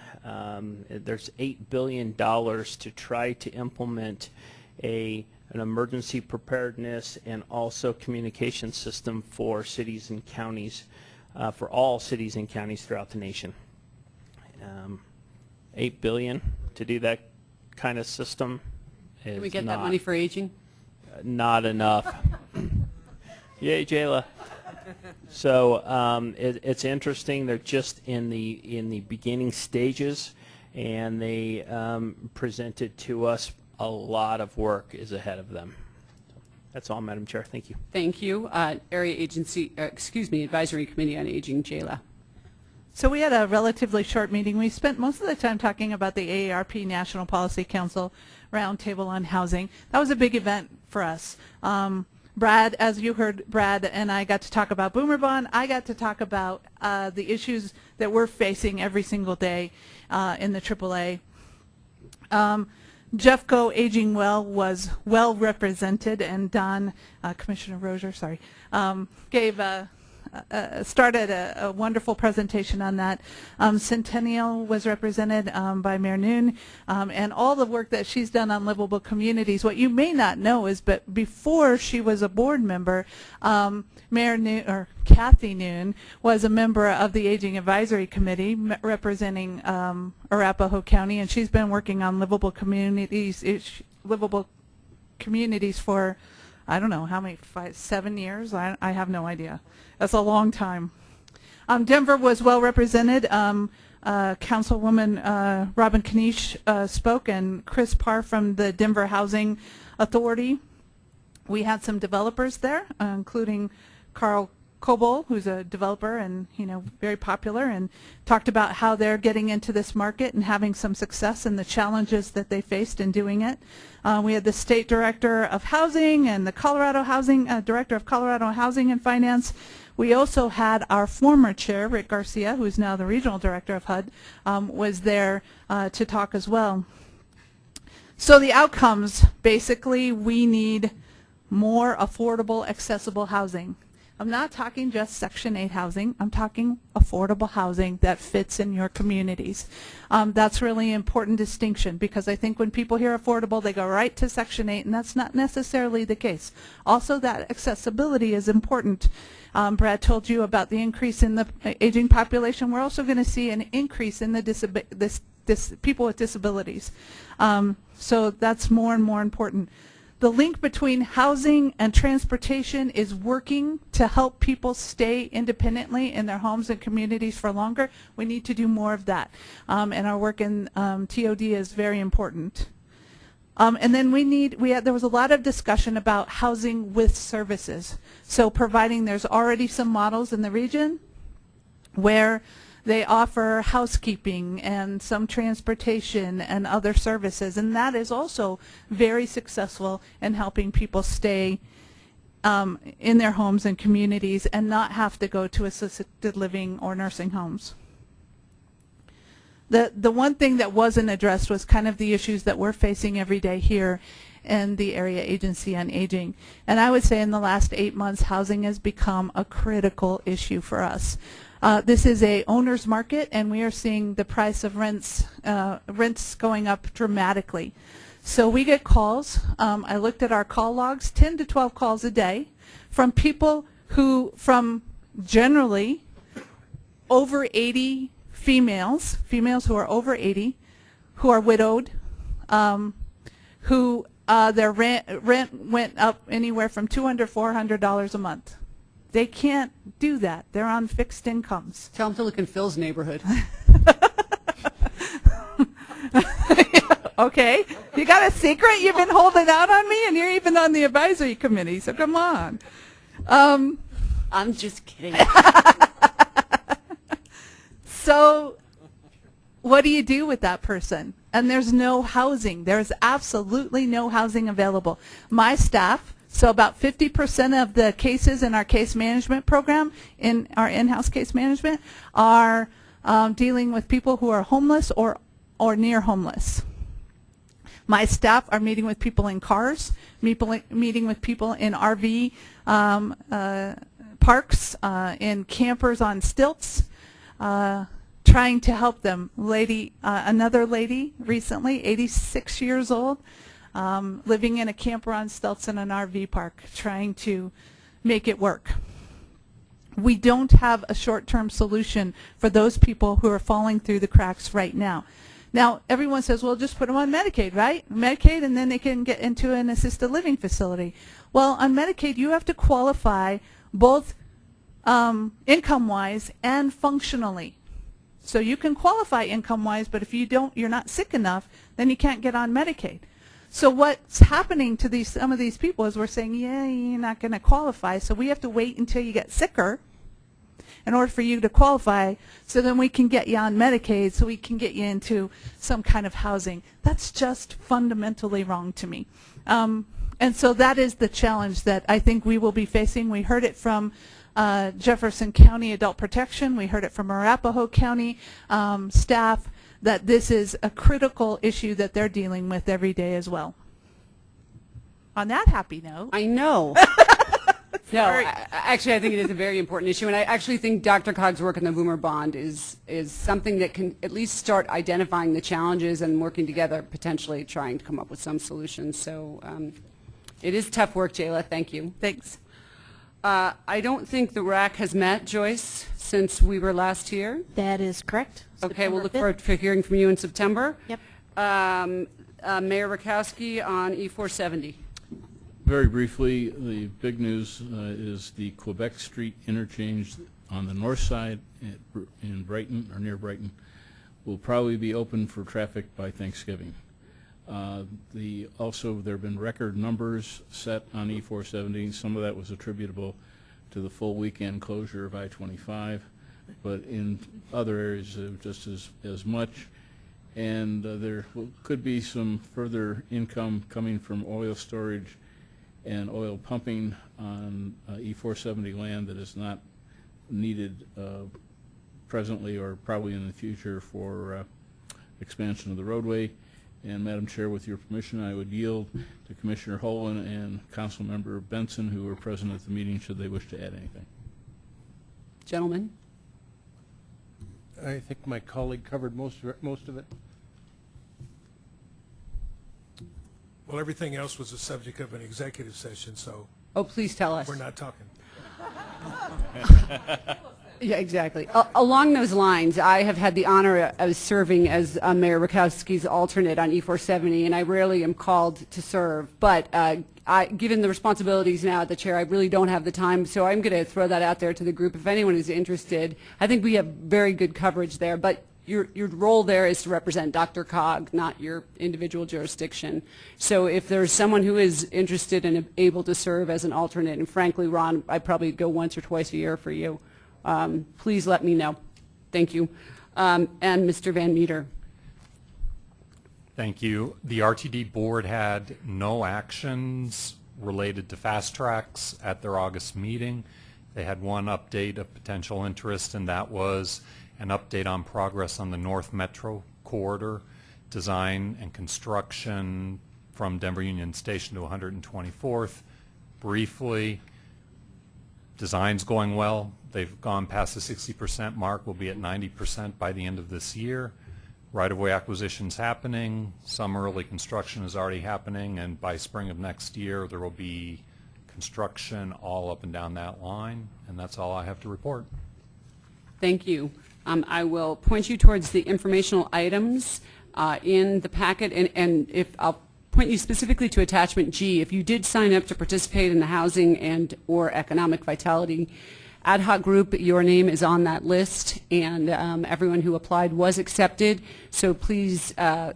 There's $8 billion to try to implement an emergency preparedness and also communication system for cities and counties, for all cities and counties throughout the nation. $8 billion to do that kind of system is Can we get that money for aging? not enough. Yay, Jayla. So it's interesting. They're just in the beginning stages, and they presented to us a lot of work is ahead of them. That's all, Madam Chair. Thank you. Thank you. Area Agency, Advisory Committee on Aging, Jayla. So we had a relatively short meeting. We spent most of the time talking about the AARP National Policy Council Roundtable on Housing. That was a big event for us. Brad, as you heard, Brad and I got to talk about Boomer Bond. I got to talk about the issues that we're facing every single day in the AAA. Jeffco Aging Well was well represented, and Don, Commissioner Rozier, sorry, started a wonderful presentation on that. Centennial was represented by Mayor Noon, and all the work that she's done on livable communities. What you may not know is, but before she was a board member, Mayor Noon, or Kathy Noon, was a member of the Aging Advisory Committee representing Arapahoe County, and she's been working on livable communities for, I don't know how many, 7 years? I have no idea. That's a long time. Denver was well represented. Councilwoman Robin Kanish spoke, and Chris Parr from the Denver Housing Authority. We had some developers there, including Carl Coble, who's a developer and very popular, and talked about how they're getting into this market and having some success and the challenges that they faced in doing it. We had the State Director of Housing and the Colorado Housing Director of Colorado Housing and Finance. We also had our former chair, Rick Garcia, who is now the Regional Director of HUD, was there to talk as well. So the outcomes, basically, we need more affordable, accessible housing. I'm not talking just Section 8 housing. I'm talking affordable housing that fits in your communities. That's really an important distinction, because I think when people hear affordable, they go right to Section 8, and that's not necessarily the case. Also, that accessibility is important. Brad told you about the increase in the aging population. We're also going to see an increase in the people with disabilities. So that's more and more important. The link between housing and transportation is working to help people stay independently in their homes and communities for longer. We need to do more of that. And our work in TOD is very important. And then there was a lot of discussion about housing with services. So providing, there's already some models in the region where they offer housekeeping and some transportation and other services, and that is also very successful in helping people stay in their homes and communities and not have to go to assisted living or nursing homes. The one thing that wasn't addressed was kind of the issues that we're facing every day here in the Area Agency on Aging. And I would say in the last 8 months, housing has become a critical issue for us. This is a owner's market, and we are seeing the price of rents going up dramatically. So we get calls. I looked at our call logs, 10 to 12 calls a day from people from generally over 80 females who are over 80, who are widowed, who their rent went up anywhere from $200 to $400 a month. They can't do that. They're on fixed incomes. Tell them to look in Phil's neighborhood. okay? You got a secret? You've been holding out on me, and you're even on the advisory committee, so come on. I'm just kidding. So what do you do with that person? And there's no housing. There's absolutely no housing available. My staff, so about 50% of the cases in our case management program, in our in-house case management, are dealing with people who are homeless or near homeless. My staff are meeting with people in cars, meeting with people in RV parks, in campers on stilts, trying to help them. Another lady recently, 86 years old, living in a camper on stilts in an RV park, trying to make it work. We don't have a short-term solution for those people who are falling through the cracks right now. Now, everyone says, well, just put them on Medicaid, right? Medicaid, and then they can get into an assisted living facility. Well, on Medicaid, you have to qualify both income-wise and functionally. So you can qualify income-wise, but if you don't, you're not sick enough, then you can't get on Medicaid. So what's happening to some of these people is we're saying, yeah, you're not going to qualify, so we have to wait until you get sicker in order for you to qualify, so then we can get you on Medicaid, so we can get you into some kind of housing. That's just fundamentally wrong to me. And so that is the challenge that I think we will be facing. We heard it from Jefferson County Adult Protection. We heard it from Arapahoe County staff, that this is a critical issue that they're dealing with every day as well. On that happy note. I know. No, actually, I think it is a very important issue, and I actually think DRCOG's work on the Boomer Bond is something that can at least start identifying the challenges and working together, potentially trying to come up with some solutions. So it is tough work, Jayla. Thank you. Thanks. I don't think the RAC has met, Joyce, since we were last here. That is correct. Okay, we'll look forward to hearing from you in September. Yep. Mayor Rakowski on E470. Very briefly, the big news is the Quebec Street interchange on the north side in Brighton, or near Brighton, will probably be open for traffic by Thanksgiving. Also, there have been record numbers set on E470. Some of that was attributable to the full weekend closure of I-25, but in other areas just as much. And there could be some further income coming from oil storage and oil pumping on E470 land that is not needed presently or probably in the future for expansion of the roadway. And Madam Chair, with your permission, I would yield to Commissioner Holland and Councilmember Benson, who were present at the meeting, should they wish to add anything. Gentlemen. I think my colleague covered most of it. Well, everything else was the subject of an executive session, so. Oh, please tell us. We're not talking. Yeah, exactly. Along those lines, I have had the honor of serving as Mayor Rakowski's alternate on E470, and I rarely am called to serve. But given the responsibilities now at the chair, I really don't have the time, so I'm going to throw that out there to the group. If anyone is interested, I think we have very good coverage there. But your role there is to represent DRCOG, not your individual jurisdiction. So if there's someone who is interested and able to serve as an alternate, and frankly, Ron, I'd probably go once or twice a year for you. Please let me know. Thank you. And Mr. Van Meter. Thank you. The RTD board had no actions related to fast tracks at their August meeting. They had one update of potential interest, and that was an update on progress on the North Metro corridor, design and construction from Denver Union Station to 124th. Briefly, design's going well. They've gone past the 60% mark. We'll be at 90% by the end of this year. Right-of-way acquisition's happening. Some early construction is already happening, and by spring of next year, there will be construction all up and down that line, and that's all I have to report. Thank you. I will point you towards the informational items in the packet, and if I'll point you specifically to attachment G. If you did sign up to participate in the housing and or economic vitality ad hoc group, your name is on that list, and everyone who applied was accepted. So please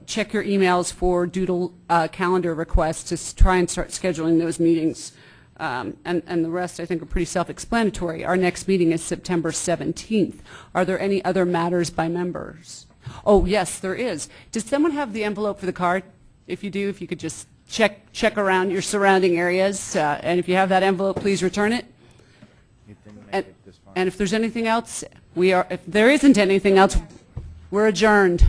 check your emails for doodle calendar requests to try and start scheduling those meetings. And the rest, I think, are pretty self-explanatory. Our next meeting is September 17th. Are there any other matters by members? Oh, yes, there is. Does someone have the envelope for the card? If you do, if you could just check around your surrounding areas, and if you have that envelope, please return it. And if there's anything else, if there isn't anything else, we're adjourned.